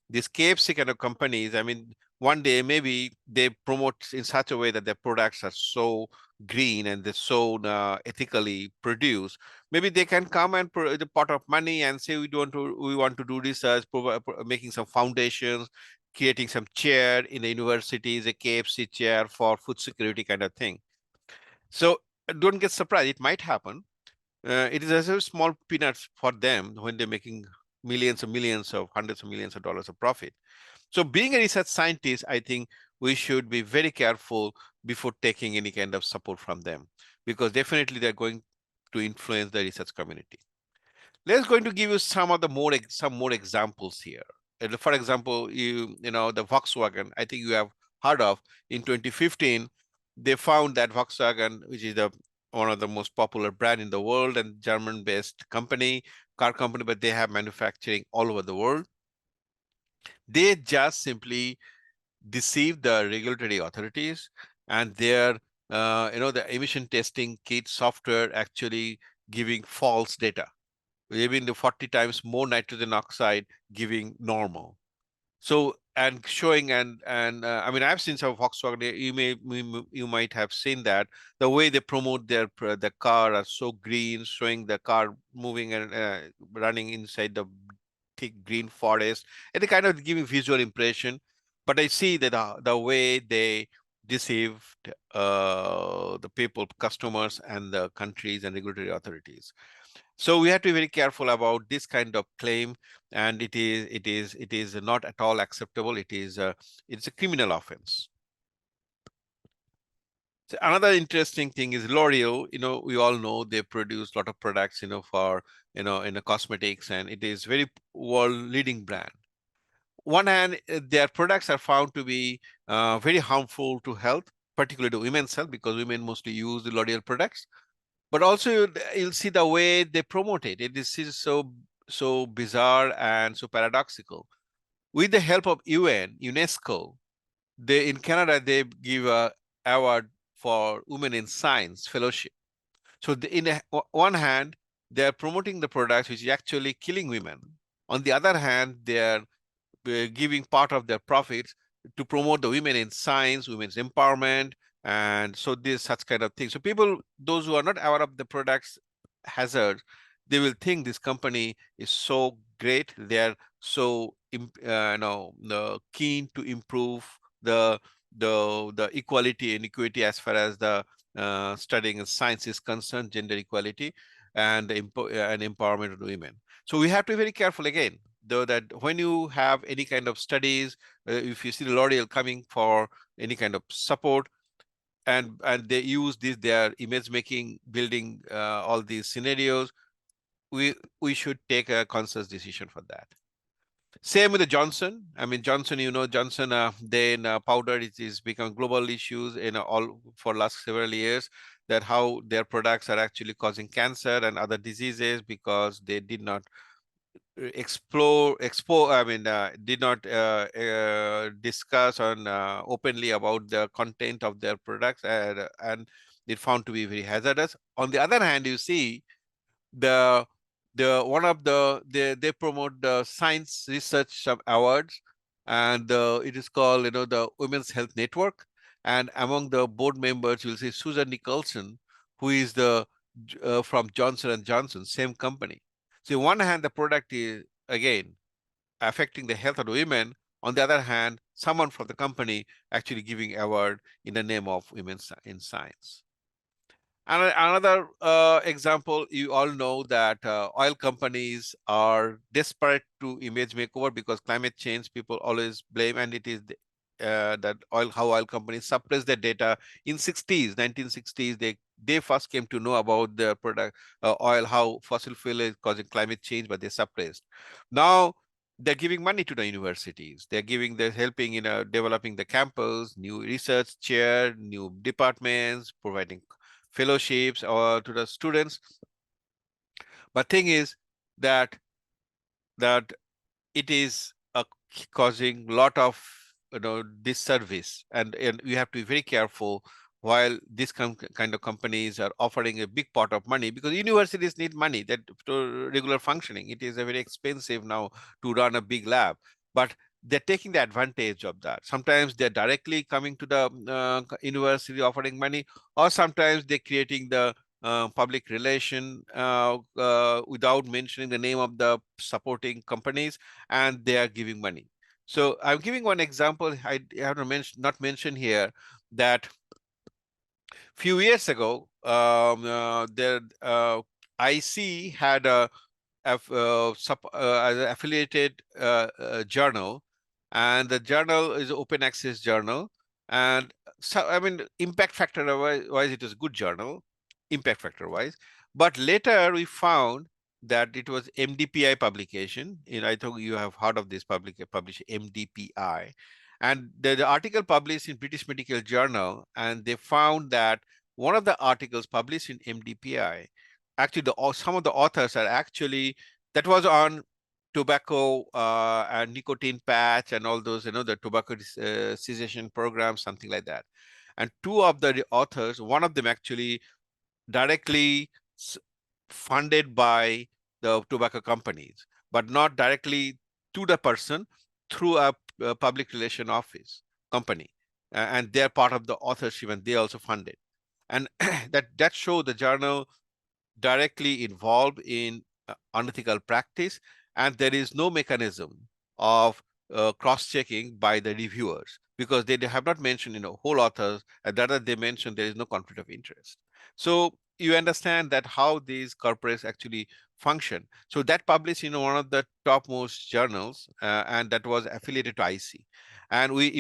these KFC kind of companies, I mean, one day maybe they promote in such a way that their products are so green and they're so ethically produced. Maybe they can come and put a pot of money and say we want to do research, making some foundations, creating some chair in the universities, a KFC chair for food security kind of thing. So don't get surprised, it might happen. It is a small peanuts for them when they're making millions and millions of hundreds of millions of dollars of profit. So being a research scientist, I think we should be very careful before taking any kind of support from them, because definitely they're going to influence the research community. Let's going to give you some more examples here. For example, the Volkswagen, I think you have heard of. In 2015, they found that Volkswagen, which is one of the most popular brand in the world and German-based car company, but they have manufacturing all over the world. They just simply deceived the regulatory authorities, and their the emission testing kit software actually giving false data, even the 40 times more nitrogen oxide giving normal. So, and showing I mean, I've seen some Volkswagen. You might have seen that the way they promote the car are so green, showing the car moving and running inside the thick green forest, and they kind of giving visual impression. But I see that the way they deceived the people, customers, and the countries and regulatory authorities. So we have to be very careful about this kind of claim, and it is not at all acceptable. It's a criminal offense. So another interesting thing is L'Oreal. We all know they produce a lot of products, for, in the cosmetics, and it is very world leading brand. One hand, their products are found to be very harmful to health, particularly to women's health, because women mostly use the L'Oreal products. But also you'll see the way they promote it. It is so bizarre and so paradoxical. With the help of UNESCO, in Canada they give a award for Women in Science Fellowship. So one hand, they are promoting the products which is actually killing women. On the other hand, they are giving part of their profits to promote the women in science, women's empowerment, and so this such kind of thing. So people, those who are not aware of the product's hazards, they will think this company is so great. They are so keen to improve the equality and equity as far as the studying science is concerned, gender equality, and empowerment of women. So we have to be very careful again, though, that when you have any kind of studies, if you see L'Oreal coming for any kind of support, and they use their image making, building all these scenarios, we should take a conscious decision for that. Same with the Johnson. I mean, Johnson, Johnson, then powder is become global issues in all for last several years, that how their products are actually causing cancer and other diseases because they did not did not discuss on openly about the content of their products, and it found to be very hazardous. On the other hand, you see the one of they promote the science research awards, and it is called the Women's Health Network, and among the board members you'll see Susan Nicholson, who is the from Johnson & Johnson, same company. So on one hand, the product is again affecting the health of the women. On the other hand, someone from the company actually giving award in the name of women in science. And another example, you all know that oil companies are desperate to image makeover because climate change people always blame, and it is that how oil companies suppress their data. In 1960s, they first came to know about the product oil, how fossil fuel is causing climate change, but they suppressed. Now they're giving money to the universities. They're helping in developing the campus, new research chair, new departments, providing fellowships or to the students. But thing is that it is causing a lot of disservice, and we have to be very careful while this kind of companies are offering a big pot of money, because universities need money that to regular functioning. It is a very expensive now to run a big lab, but they're taking the advantage of that. Sometimes they're directly coming to the university offering money, or sometimes they're creating the public relation without mentioning the name of the supporting companies, and they are giving money. So I'm giving one example I have to not mention here, that few years ago, IC had an affiliated journal, and the journal is open access journal. And so, I mean, impact factor wise, it is a good journal, impact factor wise. But later we found that it was MDPI publication. I think you have heard of this published MDPI. And the article published in British Medical Journal, and they found that one of the articles published in MDPI, actually some of the authors are actually, that was on tobacco and nicotine patch and all those, the tobacco cessation program, something like that. And two of the authors, one of them actually directly funded by the tobacco companies, but not directly to the person, through a public relation office company. And they're part of the authorship, and they also funded. And that showed the journal directly involved in unethical practice, and there is no mechanism of cross-checking by the reviewers, because they have not mentioned whole authors, and that they mentioned there is no conflict of interest. So you understand that how these corporates actually function. So that published in one of the topmost journals, and that was affiliated to IC. And we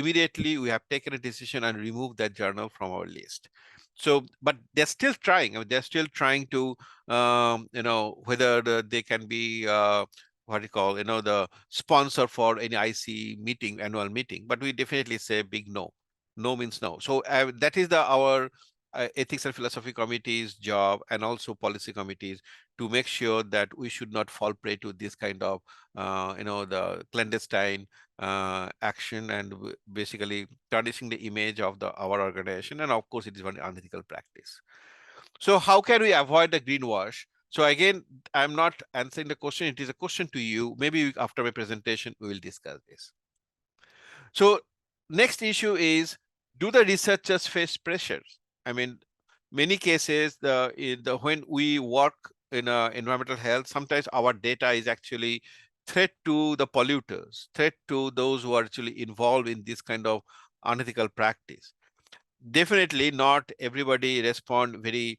have taken a decision and removed that journal from our list. So, but they're still trying. I mean, they're still trying to, whether they can be what do you call, the sponsor for any IC meeting, annual meeting. But we definitely say big no. No means no. So that is our ethics and philosophy committee's job, and also policy committees, to make sure that we should not fall prey to this kind of, the clandestine action, and basically tarnishing the image of our organization. And of course, it is one unethical practice. So how can we avoid the greenwash? So again, I'm not answering the question. It is a question to you. Maybe after my presentation, we will discuss this. So next issue is, do the researchers face pressures? I mean, many cases, when we work in environmental health, sometimes our data is actually threat to the polluters, threat to those who are actually involved in this kind of unethical practice. Definitely not everybody respond very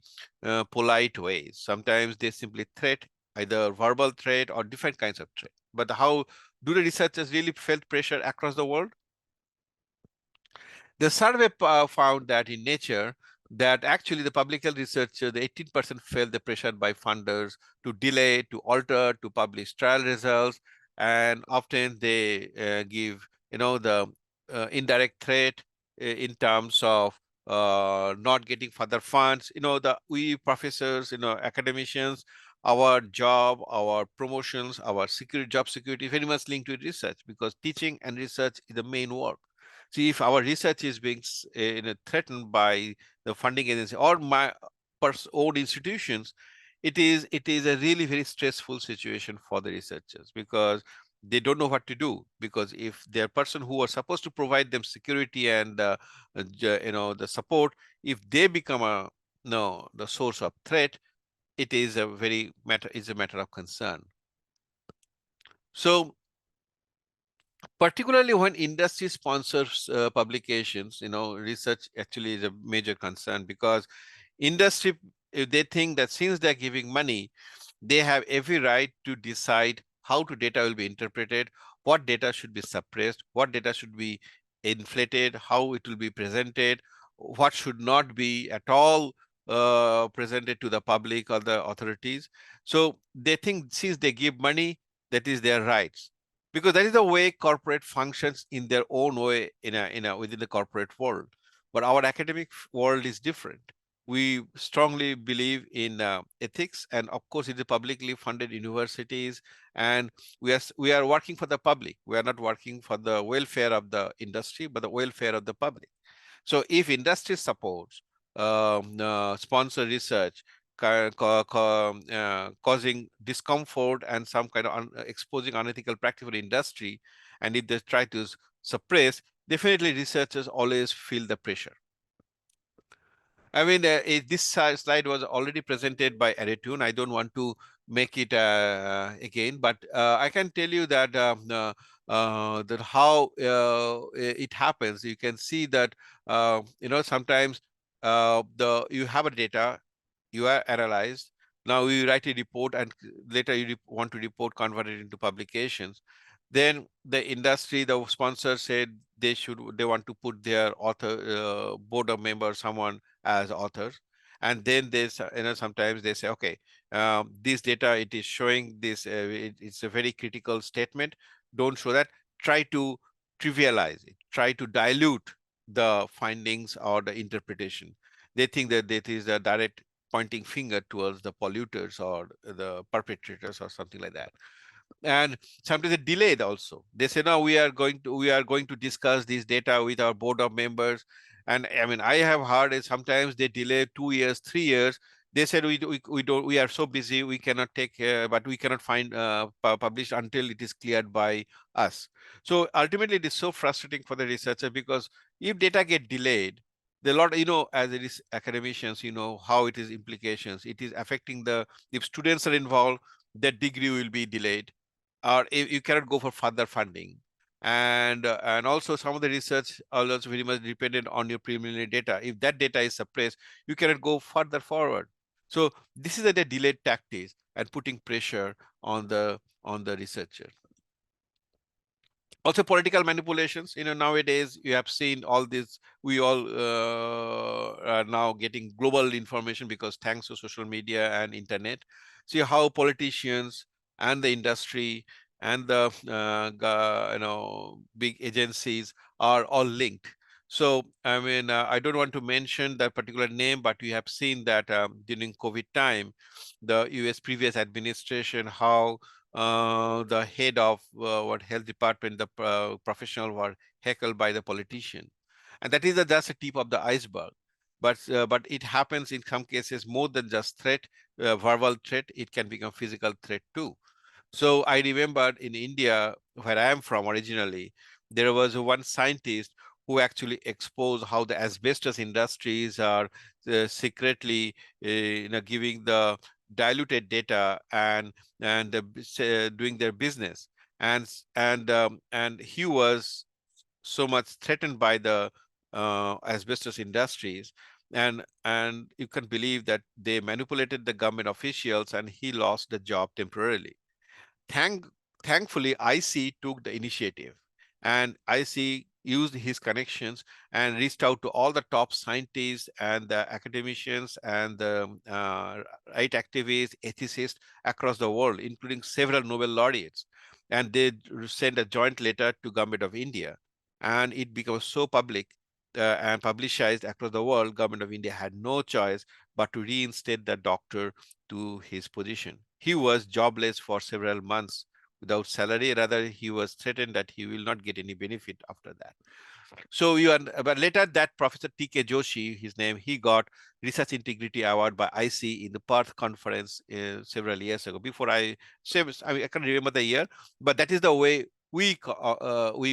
polite ways. Sometimes they simply threat, either verbal threat or different kinds of threat. But how do the researchers really felt pressure across the world? The survey found that in Nature, that actually the public health researcher, the 18% felt the pressure by funders to delay, to alter, to publish trial results, and often they give, the indirect threat in terms of not getting further funds. We professors, academicians, our job, our promotions, our job security very much linked to research, because teaching and research is the main work. See, if our research is being threatened by the funding agency or my own institutions, it is a really very stressful situation for the researchers, because they don't know what to do. Because if their person who are supposed to provide them security and the support, if they become the source of threat, it is a matter of concern. So particularly when industry sponsors publications, research actually is a major concern, because industry, if they think that since they're giving money, they have every right to decide how data will be interpreted, what data should be suppressed, what data should be inflated, how it will be presented, what should not be at all presented to the public or the authorities. So they think since they give money, that is their rights, because that is the way corporate functions in their own way within the corporate world. But our academic world is different. We strongly believe in ethics, and of course, it is publicly funded universities, and we are working for the public. We are not working for the welfare of the industry, but the welfare of the public. So if industry supports sponsor research, causing discomfort and some kind of exposing unethical practice for industry, and if they try to suppress, definitely researchers always feel the pressure. I mean, this slide was already presented by Adetoun. I don't want to make it again, but I can tell you that that how it happens. You can see that sometimes you have a data, you are analyzed. Now you write a report, and later you want to report convert it into publications. Then the industry, the sponsor said they want to put their author board of members, someone as authors, and then they sometimes they say, okay, this data, it is showing this, it's a very critical statement, don't show that, try to trivialize it, try to dilute the findings or the interpretation. They think that that is a direct pointing finger towards the polluters or the perpetrators or something like that. And sometimes they delayed also. They say, no, we are going to discuss this data with our board of members. And I mean, I have heard it, sometimes they delay 2 years, 3 years. They said we are so busy, we cannot take but we cannot find published until it is cleared by us. So ultimately it is so frustrating for the researcher, because if data get delayed, the lot, as it is academicians, how it is implications. It is affecting if students are involved, their degree will be delayed, or you cannot go for further funding. And also some of the research are also very much dependent on your preliminary data. If that data is suppressed, you cannot go further forward. So this is a delayed tactics and putting pressure on the researcher. Also political manipulations. Nowadays you have seen all this. We all are now getting global information because thanks to social media and internet. See how politicians and the industry and the big agencies are all linked. So I mean, I don't want to mention that particular name, but we have seen that during COVID time, the US previous administration, how the head of what health department, the professional were heckled by the politician, and that is just a tip of the iceberg. But it happens in some cases more than just threat, verbal threat. It can become physical threat too. So I remember in India, where I am from originally, there was one scientist who actually exposed how the asbestos industries are secretly, giving the diluted data and doing their business, and he was so much threatened by the asbestos industries, and you can believe that they manipulated the government officials, and he lost the job temporarily. Thank, Thankfully, IC took the initiative, and IC used his connections and reached out to all the top scientists and the academicians and the right activists, ethicists across the world, including several Nobel laureates. And they sent a joint letter to Government of India, and it became so public and publicized across the world. Government of India had no choice but to reinstate the doctor to his position. He was jobless for several months without salary. Rather, he was threatened that he will not get any benefit after that. So but later that Professor T.K. Joshi, his name, he got Research Integrity Award by IC in the Perth conference several years ago. Before I can't remember the year, but that is the way we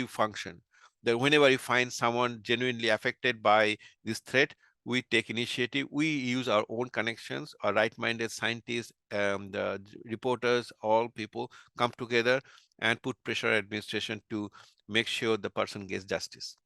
function. That whenever we find someone genuinely affected by this threat, we take initiative. We use our own connections, our right-minded scientists, the reporters, all people come together and put pressure on administration to make sure the person gets justice.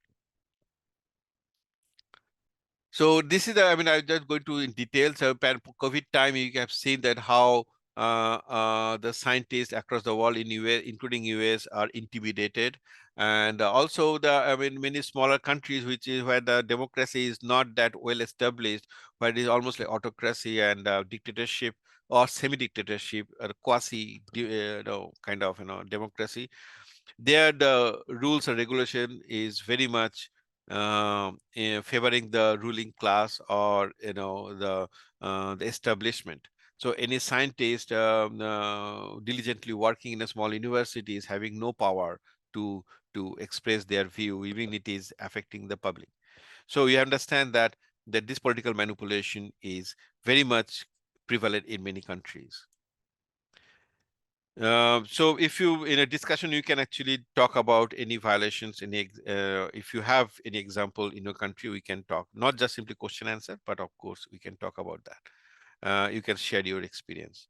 So this is I'm just going to in detail. So COVID time, you have seen that how the scientists across the world in US, including US, are intimidated, and also many smaller countries, which is where the democracy is not that well established, where it is almost like autocracy and dictatorship or semi-dictatorship or quasi, kind of democracy. There, the rules and regulation is very much favoring the ruling class or the establishment. So any scientist diligently working in a small university is having no power to express their view, even it is affecting the public. So you understand that this political manipulation is very much prevalent in many countries. So if you in a discussion, you can actually talk about any violations, if you have any example in your country, we can talk, not just simply question answer, but of course we can talk about that. You can share your experience.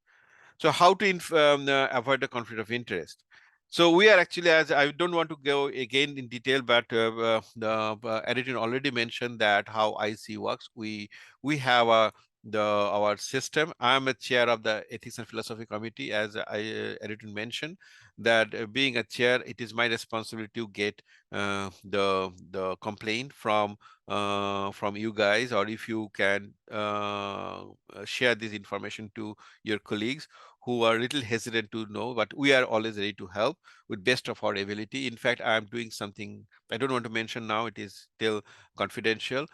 So how to avoid the conflict of interest? So we are actually, as I don't want to go again in detail, but Adetoun already mentioned that how IC works. We have our system. I am a chair of the Ethics and Philosophy Committee, as Adetoun mentioned. That being a chair, it is my responsibility to get the complaint from you guys, or if you can share this information to your colleagues who are a little hesitant to know, but we are always ready to help with best of our ability. In fact, I am doing something I don't want to mention now. It is still confidential.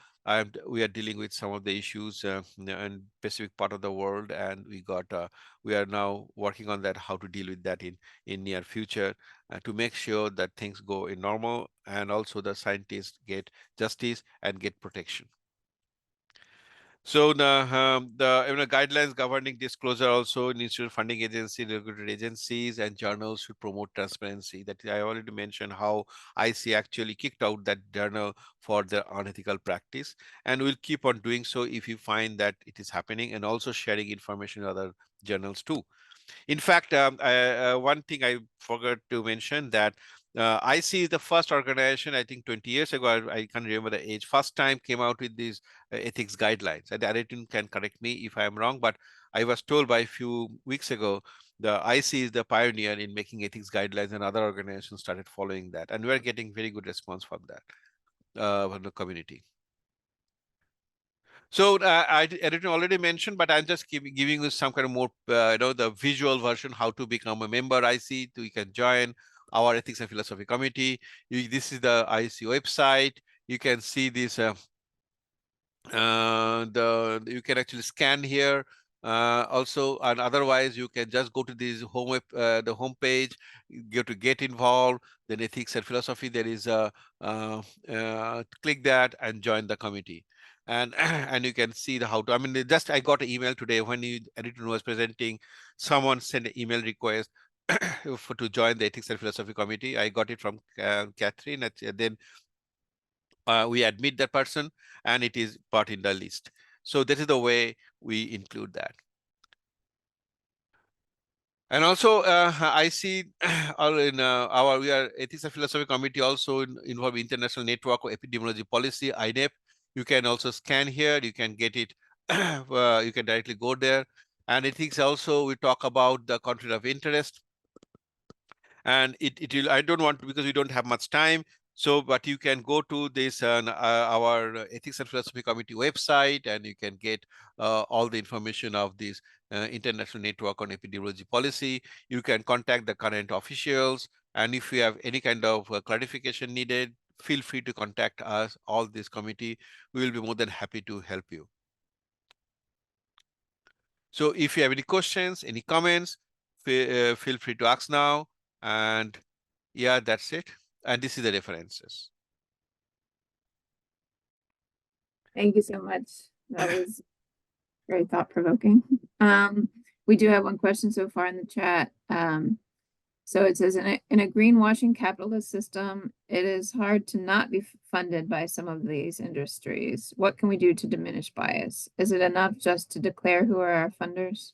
We are dealing with some of the issues in Pacific part of the world, and we are now working on that, how to deal with that in near future, to make sure that things go in normal, and also the scientists get justice and get protection. So the guidelines governing disclosure also in institutional funding agency, regulatory agencies, and journals should promote transparency. That I already mentioned how IC actually kicked out that journal for their unethical practice, and will keep on doing so if you find that it is happening, and also sharing information with other journals too. In fact, one thing I forgot to mention, that IC is the first organization, I think 20 years ago, I can't remember the age, first time came out with these ethics guidelines. And Adetoun can correct me if I am wrong, but I was told by a few weeks ago the IC is the pioneer in making ethics guidelines, and other organizations started following that, and we're getting very good response from that from the community. So I didn't already mention, but I'm just giving you some kind of more, the visual version, how to become a member IC. You can join our ethics and philosophy committee. This is the IC website. You can see this. You can actually scan here. Also, and otherwise, you can just go to this the home page, go to get involved, then ethics and philosophy. There is a click that and join the committee. And and you can see the how to. I mean, I got an email today when Adetoun was presenting. Someone sent an email request to join the ethics and philosophy committee. I got it from Catherine. Then we admit that person, and it is part in the list. So that is the way we include that. And also, I see in we are Ethics and Philosophy Committee also involved International Network of Epidemiology Policy, INEP. You can also scan here. You can get it. You can directly go there. And ethics also, we talk about the conflict of interest. And it will, I don't want to, because we don't have much time. So, but you can go to this our Ethics and Philosophy Committee website, and you can get all the information of this International Network on Epidemiology Policy. You can contact the current officials, and if you have any kind of clarification needed, feel free to contact us, all this committee. We will be more than happy to help you. So if you have any questions, any comments, feel free to ask now. And yeah, that's it. And this is the references. Thank you so much. That was very thought-provoking. We do have one question so far in the chat. So it says, in a greenwashing capitalist system, it is hard to not be funded by some of these industries. What can we do to diminish bias? Is it enough just to declare who are our funders?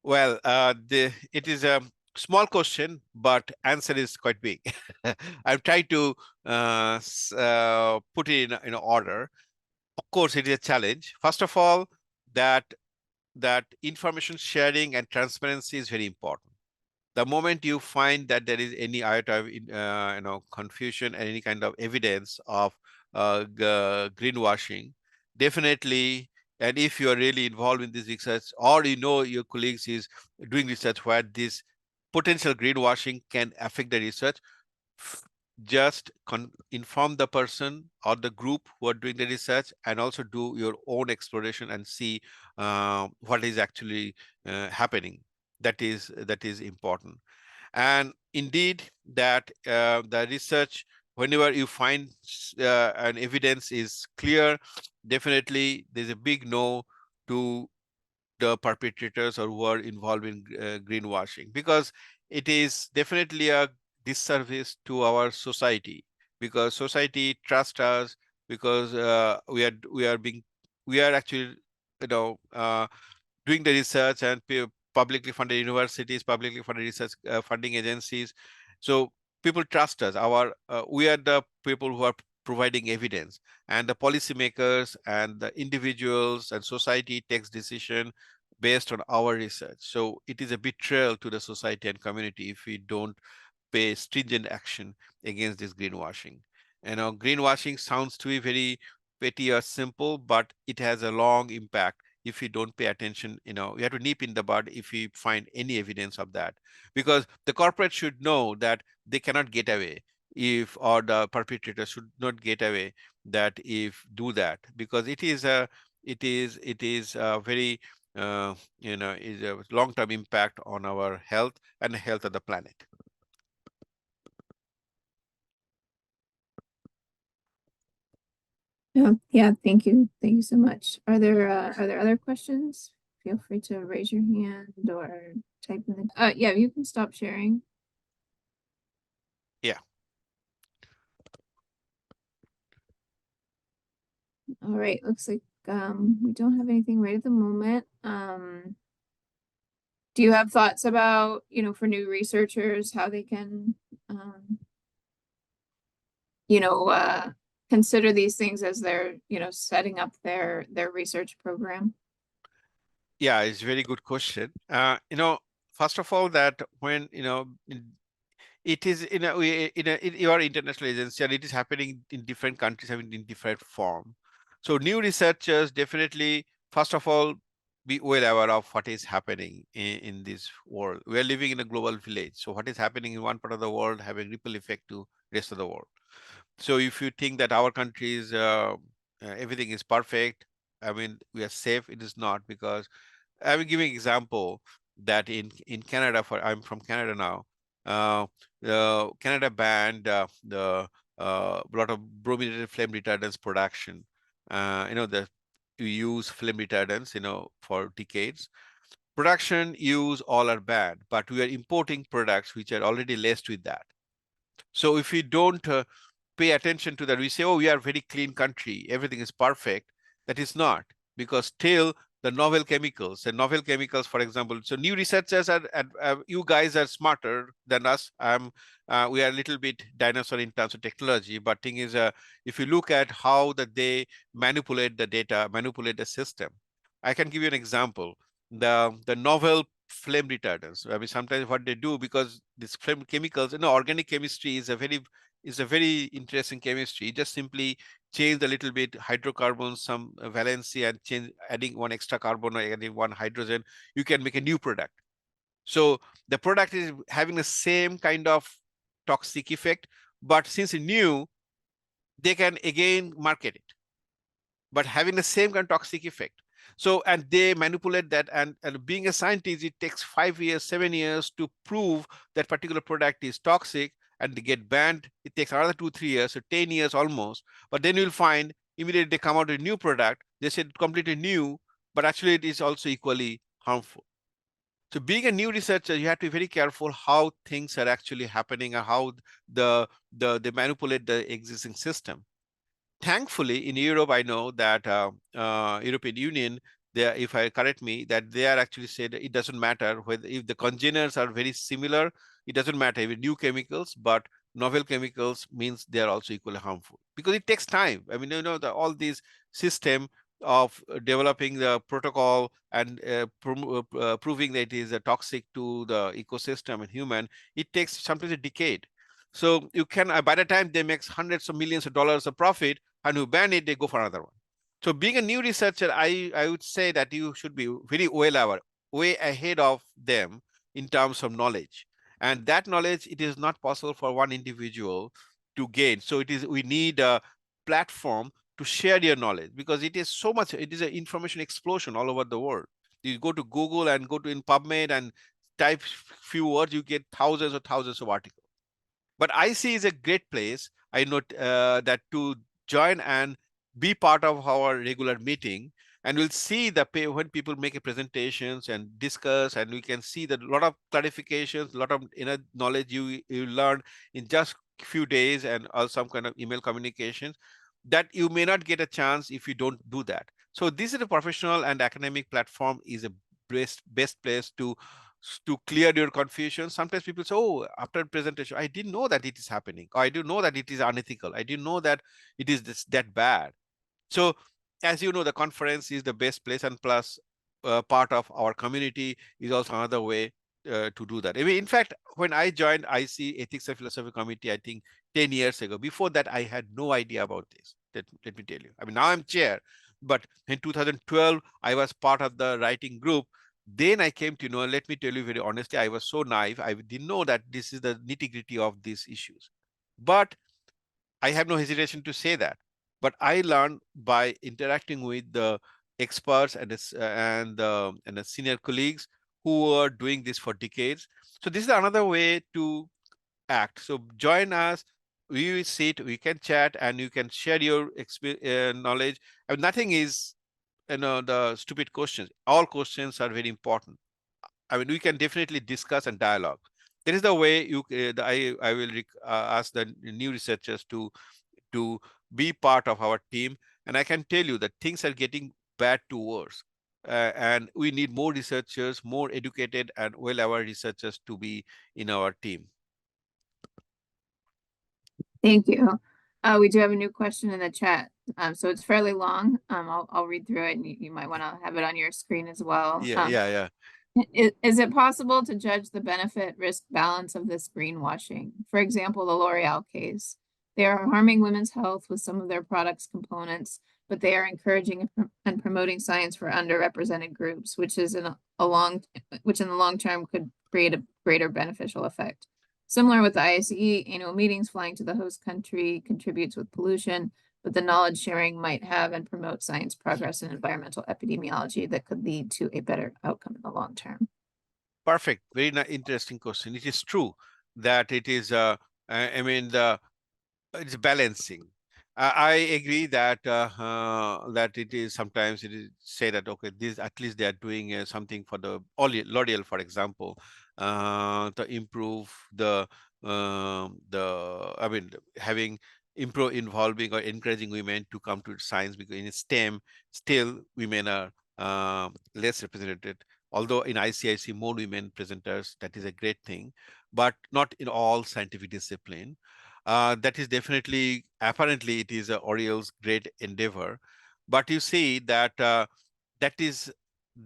Well, it is a small question, but answer is quite big. I've tried to put it in order. Of course, it is a challenge. First of all, that information sharing and transparency is very important. The moment you find that there is any iota of confusion and any kind of evidence of greenwashing, definitely. And if you are really involved in this research, or your colleagues is doing research where this potential greenwashing can affect the research, just inform the person or the group who are doing the research, and also do your own exploration and see what is actually happening. That is important. And indeed, that the research, whenever you find an evidence is clear, definitely there's a big no to the perpetrators or who are involved in greenwashing, because it is definitely a disservice to our society, because society trusts us, because we are actually doing the research, and publicly funded universities, publicly funded research funding agencies. So people trust us. We are the people who are providing evidence, and the policymakers and the individuals and society takes decision based on our research. So it is a betrayal to the society and community if we don't pay stringent action against this greenwashing. Greenwashing sounds to be very petty or simple, but it has a long impact. If you don't pay attention, you have to nip in the bud if you find any evidence of that, because the corporate should know that they cannot get away, or the perpetrator should not get away that if do that, because it is a very is a long-term impact on our health and the health of the planet. Yeah, thank you. Thank you so much. Are there other questions? Feel free to raise your hand or type in the yeah, you can stop sharing. Yeah. All right, looks like we don't have anything right at the moment. Do you have thoughts about, for new researchers, how they can consider these things as they're, setting up their research program? Yeah, it's a very good question. first of all, that when it is you are international agency and it is happening in different countries, having in different form. So new researchers definitely, first of all, be well aware of what is happening in this world. We are living in a global village. So what is happening in one part of the world having ripple effect to rest of the world. So if you think that our country is everything is perfect, I mean, we are safe, it is not, because I will give an example that in Canada, I'm from Canada now. The Canada banned the lot of brominated flame retardants production. The you use flame retardants, for decades. Production use all are banned, but we are importing products which are already laced with that. So if we don't pay attention to that, we say, oh, we are a very clean country, everything is perfect. That is not, because still the novel chemicals, for example. So new researchers you guys are smarter than us. We are a little bit dinosaur in terms of technology, but thing is, if you look at how that they manipulate the data, manipulate the system. I can give you an example. The novel flame retardants. I mean, sometimes what they do, because these flame chemicals, organic chemistry is a very interesting chemistry. Just simply change a little bit hydrocarbons, some valency, and adding one extra carbon or adding one hydrogen, you can make a new product. So the product is having the same kind of toxic effect, but since it's new, they can again market it, but having the same kind of toxic effect. So, and they manipulate that, and being a scientist, it takes 5 years, 7 years to prove that particular product is toxic, and they get banned. It takes another 2-3 years, so 10 years almost. But then you'll find immediately they come out with a new product, they said completely new, but actually it is also equally harmful. So being a new researcher, you have to be very careful how things are actually happening and how they manipulate the existing system. Thankfully, in Europe, I know that European Union, if I correct me, that they are actually said it doesn't matter whether if the congeners are very similar, it doesn't matter if new chemicals, but novel chemicals means they are also equally harmful, because it takes time. I mean, all these system of developing the protocol and proving that it is toxic to the ecosystem and human, it takes sometimes a decade. So you can, by the time they make hundreds of millions of dollars of profit, and who ban it, they go for another one. So being a new researcher, I would say that you should be very well aware, way ahead of them in terms of knowledge. And that knowledge, it is not possible for one individual to gain. So we need a platform to share your knowledge, because it is so much, it is an information explosion all over the world. You go to Google and go to in PubMed and type few words, you get thousands of articles. But IC is a great place. I note that to join and be part of our regular meeting, and we'll see when people make presentations and discuss, and we can see that a lot of clarifications, a lot of inner knowledge you learn in just few days, and some kind of email communications that you may not get a chance if you don't do that. So this is a professional and academic platform is a best place to clear your confusion. Sometimes people say, oh, after presentation, I didn't know that it is happening. Or I didn't know that it is unethical. I didn't know that it is that bad. So as you know, the conference is the best place, and plus part of our community is also another way to do that. I mean, in fact, when I joined IC Ethics and Philosophy Committee, I think 10 years ago, before that, I had no idea about this. Let me tell you. I mean, now I'm chair, but in 2012, I was part of the writing group. Then I came to know, let me tell you very honestly, I was so naive. I didn't know that this is the nitty-gritty of these issues. But I have no hesitation to say that. But I learned by interacting with the experts and the senior colleagues who are doing this for decades. So this is another way to act. So join us. We will sit, we can chat, and you can share your knowledge. And nothing is, the stupid questions. All questions are very important. I mean, we can definitely discuss and dialogue. That is the way I will ask the new researchers to be part of our team. And I can tell you that things are getting bad to worse. And we need more researchers, more educated and well-aware researchers to be in our team. Thank you. We do have a new question in the chat. So it's fairly long. I'll read through it, and you might want to have it on your screen as well. Yeah. Is it possible to judge the benefit risk balance of this greenwashing? For example, the L'Oreal case. They are harming women's health with some of their products' components, but they are encouraging and promoting science for underrepresented groups, which in the long term could create a greater beneficial effect. Similar with the ISE, annual meetings flying to the host country contributes with pollution, but the knowledge sharing might have and promote science progress in environmental epidemiology that could lead to a better outcome in the long term. Perfect. Very interesting question. It is true that it is, I mean, it's balancing. I agree that that it is sometimes it is say that okay, this at least they are doing something for the L'Oreal, for example, to improve the I mean having improve involving or encouraging women to come to science, because in STEM still women are less represented. Although in IC I see more women presenters, that is a great thing, but not in all scientific discipline. That is definitely, apparently, it is L'Oreal's great endeavor, but you see that that is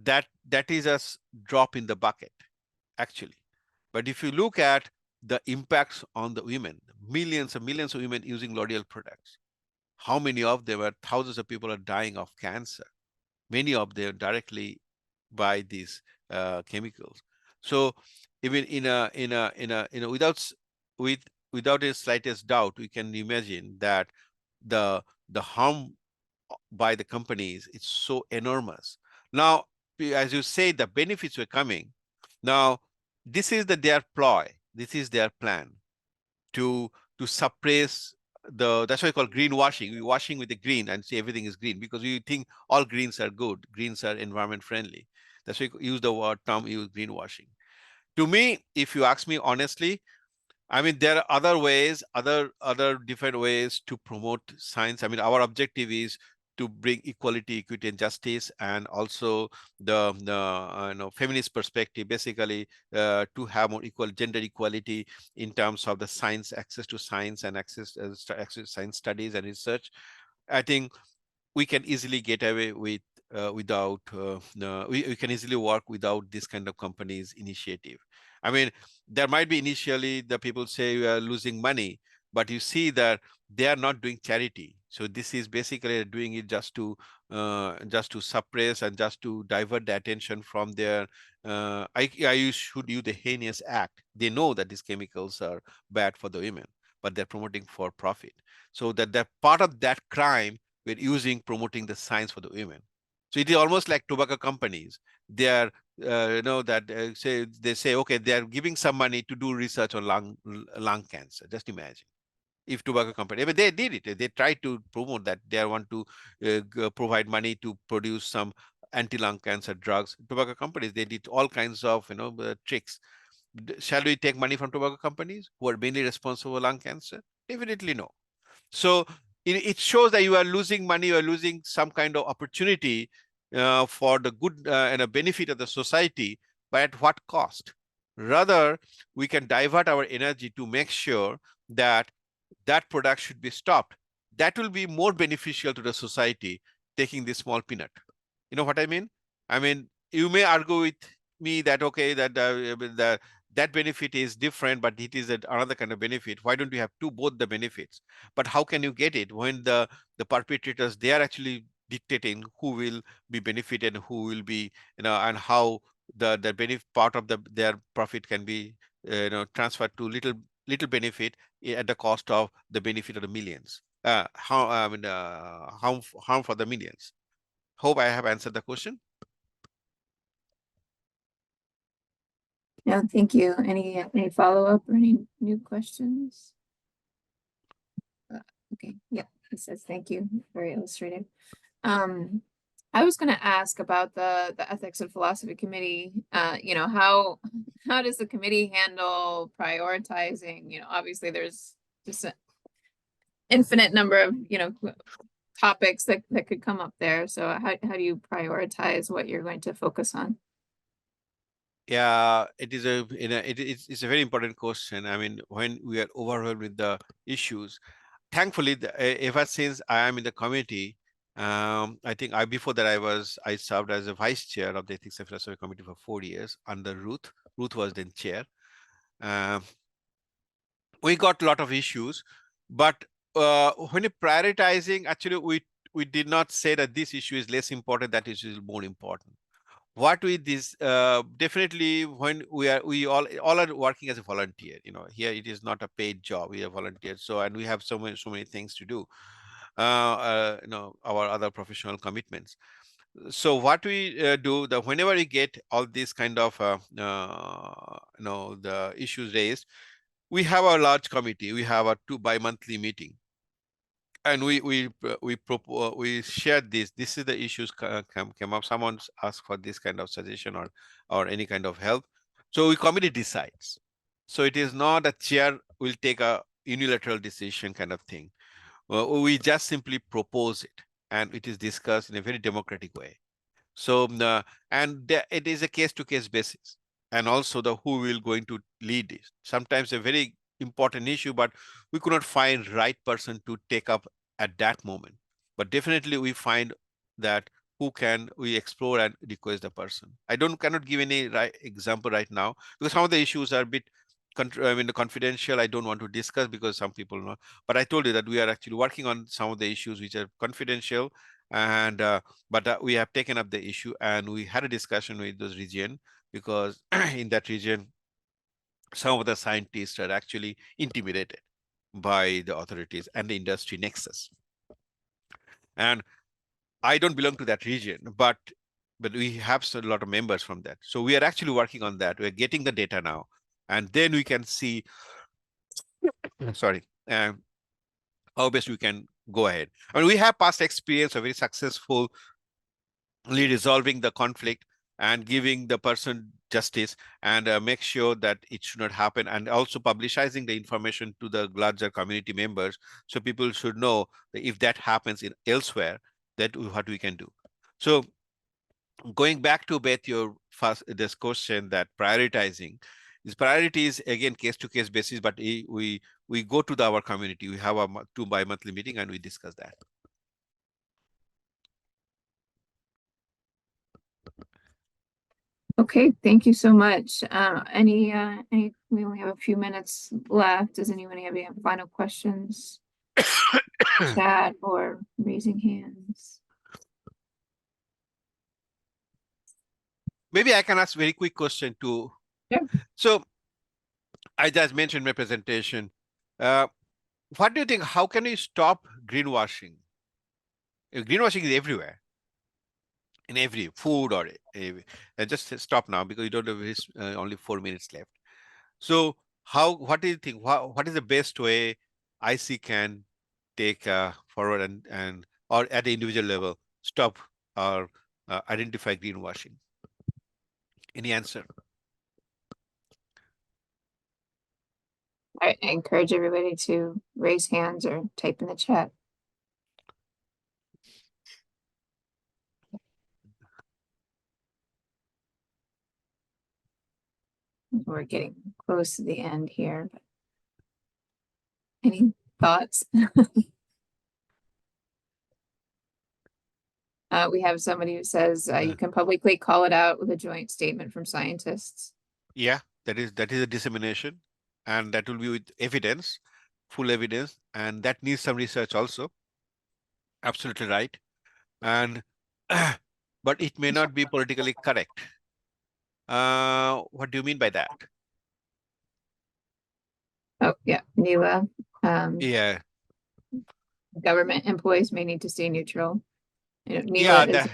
a drop in the bucket, actually. But if you look at the impacts on the women, millions and millions of women using L'Oreal products, how many of them are, thousands of people are dying of cancer, many of them directly by these chemicals. So even without a slightest doubt, we can imagine that the harm by the companies is so enormous. Now, as you say, the benefits were coming. Now, this is their ploy. This is their plan to suppress that's why I call greenwashing. We're washing with the green and say everything is green because we think all greens are good. Greens are environment friendly. That's why we use the term use greenwashing. To me, if you ask me honestly, I mean, there are other ways, other different ways to promote science. I mean, our objective is to bring equality, equity, and justice, and also the feminist perspective, basically to have more equal gender equality in terms of the science, access to science, and access to science studies and research. I think we can easily get away with without we can easily work without this kind of companies initiative. I mean, there might be initially the people say we are losing money, but you see that they are not doing charity. So this is basically doing it just to suppress and just to divert the attention from their I should use the heinous act. They know that these chemicals are bad for the women, but they're promoting for profit. So that part of that crime we're using promoting the science for the women. So it is almost like tobacco companies. They are, they say, okay, they are giving some money to do research on lung cancer. Just imagine if tobacco company, but they did it. They tried to promote that they want to provide money to produce some anti-lung cancer drugs. Tobacco companies, they did all kinds of tricks. Shall we take money from tobacco companies who are mainly responsible for lung cancer? Definitely no. So it shows that you are losing money, you are losing some kind of opportunity for the good and a benefit of the society, but at what cost? Rather, we can divert our energy to make sure that that product should be stopped. That will be more beneficial to the society, taking this small peanut. You know what I mean? I mean, you may argue with me that, okay, that that benefit is different, but it is another kind of benefit. Why don't you have both the benefits? But how can you get it when the perpetrators, they are actually dictating who will be benefited and who will be, and how the benefit part of their profit can be transferred to little benefit at the cost of the benefit of the millions. Harm for the millions. Hope I have answered the question. Yeah, thank you. Any follow-up or any new questions? Okay, yeah, he says thank you. Very illustrative. I was going to ask about the Ethics and Philosophy Committee. How does the committee handle prioritizing? Obviously there's just an infinite number of topics that could come up there. So how do you prioritize what you're going to focus on? Yeah, it is it's a very important question. I mean, when we are overwhelmed with the issues, thankfully, ever since I am in the committee, I think before that I served as a vice chair of the Ethics and Philosophy Committee for 4 years under Ruth. Ruth was then chair. We got a lot of issues, but when you're prioritizing, actually we did not say that this issue is less important, that issue is more important. What we this definitely when we all are working as a volunteer, here it is not a paid job, we are volunteers, so and we have so many things to do, our other professional commitments. So what we do, that whenever we get all these kind of the issues raised, we have a large committee, we have a bi-monthly meeting, and we shared this. This is the issues came up. Someone's asked for this kind of suggestion or any kind of help. So we committee decides. So it is not a chair will take a unilateral decision kind of thing. We just simply propose it, and it is discussed in a very democratic way. So it is a case-to-case basis, and also the who will going to lead it. Sometimes a very important issue, but we could not find right person to take up at that moment. But definitely we find that who can we explore and request the person. I cannot give any example right now because some of the issues are a bit confidential. I don't want to discuss because some people know. But I told you that we are actually working on some of the issues which are confidential, and but we have taken up the issue and we had a discussion with those region, because in that region some of the scientists are actually intimidated by the authorities and the industry nexus. And I don't belong to that region, but we have a lot of members from that. So we are actually working on that. We're getting the data now, and then we can see, sorry, how best we can go ahead. I mean, we have past experience of very successful resolving the conflict and giving the person justice, and make sure that it should not happen, and also publicizing the information to the larger community members, so people should know that if that happens in elsewhere, that what we can do. So going back to Beth, your first this question, that prioritizing is priorities again case-to-case basis, but we go to our community, we have a 2 bi-monthly meeting and we discuss that. Okay, thank you so much. We only have a few minutes left. Does anyone have any final questions? Chat or raising hands? Maybe I can ask very quick question too. Yeah. So I just mentioned my presentation. What do you think? How can we stop greenwashing? Greenwashing is everywhere, in every food or just stop now because you don't have only 4 minutes left. So what do you think? What is the best way IC can take forward and or at the individual level stop or identify greenwashing? Any answer? I encourage everybody to raise hands or type in the chat. We're getting close to the end here. Any thoughts? We have somebody who says you can publicly call it out with a joint statement from scientists. Yeah, that is a dissemination, and that will be with evidence, full evidence, and that needs some research also. Absolutely right. And but it may not be politically correct. What do you mean by that? Oh, yeah, Neela. Yeah. Government employees may need to stay neutral. Neela Yeah, is a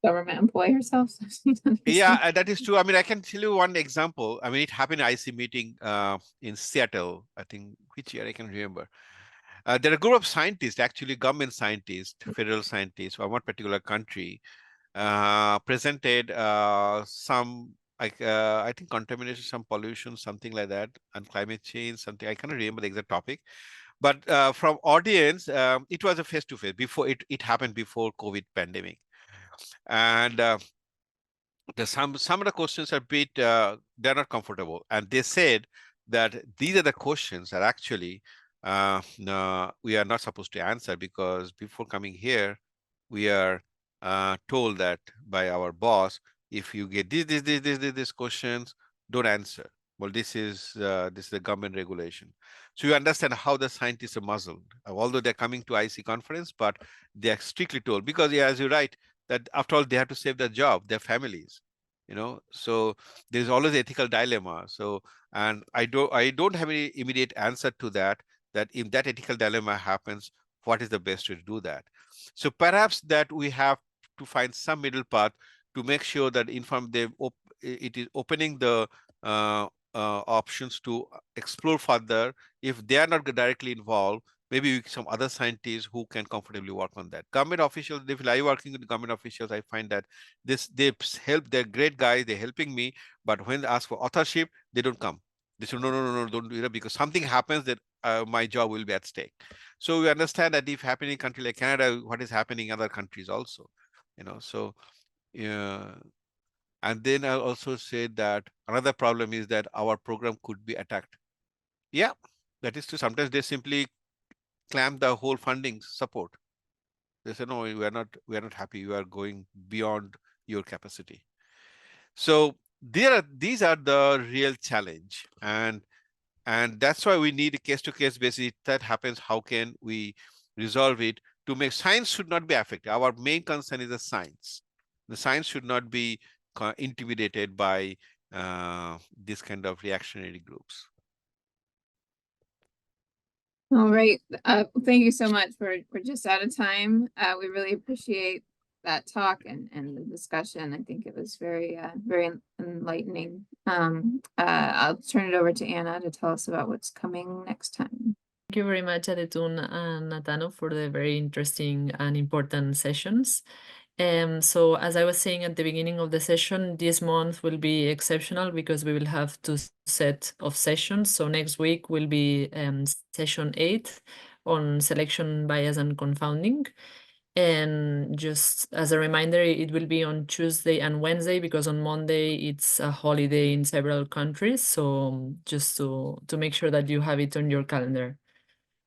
government employee herself. So yeah, that is true. I mean, I can tell you one example. I mean, it happened in IC meeting in Seattle, I think, which year I can remember. There are a group of scientists, actually government scientists, federal scientists from one particular country, presented some, I think contamination, some pollution, something like that, and climate change, something. I cannot remember the exact topic. But from audience, it was a face-to-face before it happened before COVID pandemic. And some of the questions are a bit, they're not comfortable. And they said that these are the questions that actually no, we are not supposed to answer, because before coming here, we are told that by our boss, if you get this questions, don't answer. Well, this is the government regulation. So you understand how the scientists are muzzled, although they're coming to IC conference, but they are strictly told, because yeah, as you write, that after all they have to save their job, their families, so there's always ethical dilemma. So, and I don't have any immediate answer to that if that ethical dilemma happens, what is the best way to do that? So perhaps that we have to find some middle path to make sure that it is opening the options to explore further. If they are not directly involved, maybe some other scientists who can comfortably work on that. Government officials, if I working with government officials, I find that they help, they're great guys, they're helping me, but when they ask for authorship, they don't come. They say, no, don't do that, because something happens that my job will be at stake. So we understand that if happening in a country like Canada, what is happening in other countries also, so and then I also said that another problem is that our program could be attacked. Yeah, that is true. Sometimes they simply clamp the whole funding support. They say, no, we are not happy. You are going beyond your capacity. So these are the real challenge, and that's why we need a case-to-case basis. If that happens, how can we resolve it to make science should not be affected? Our main concern is the science. The science should not be intimidated by this kind of reactionary groups. All right. Thank you so much. We're just out of time. We really appreciate that talk and the discussion. I think it was very enlightening. I'll turn it over to Anna to tell us about what's coming next time. Thank you very much, Adetoun and Atanu, for the very interesting and important sessions. So as I was saying at the beginning of the session, this month will be exceptional because we will have 2 sets of sessions. So next week will be session 8 on selection bias and confounding. And just as a reminder, it will be on Tuesday and Wednesday because on Monday it's a holiday in several countries. So just to make sure that you have it on your calendar.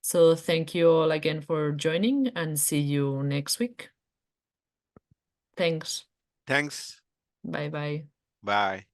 So thank you all again for joining, and see you next week. Thanks. Thanks. Bye-bye. Bye.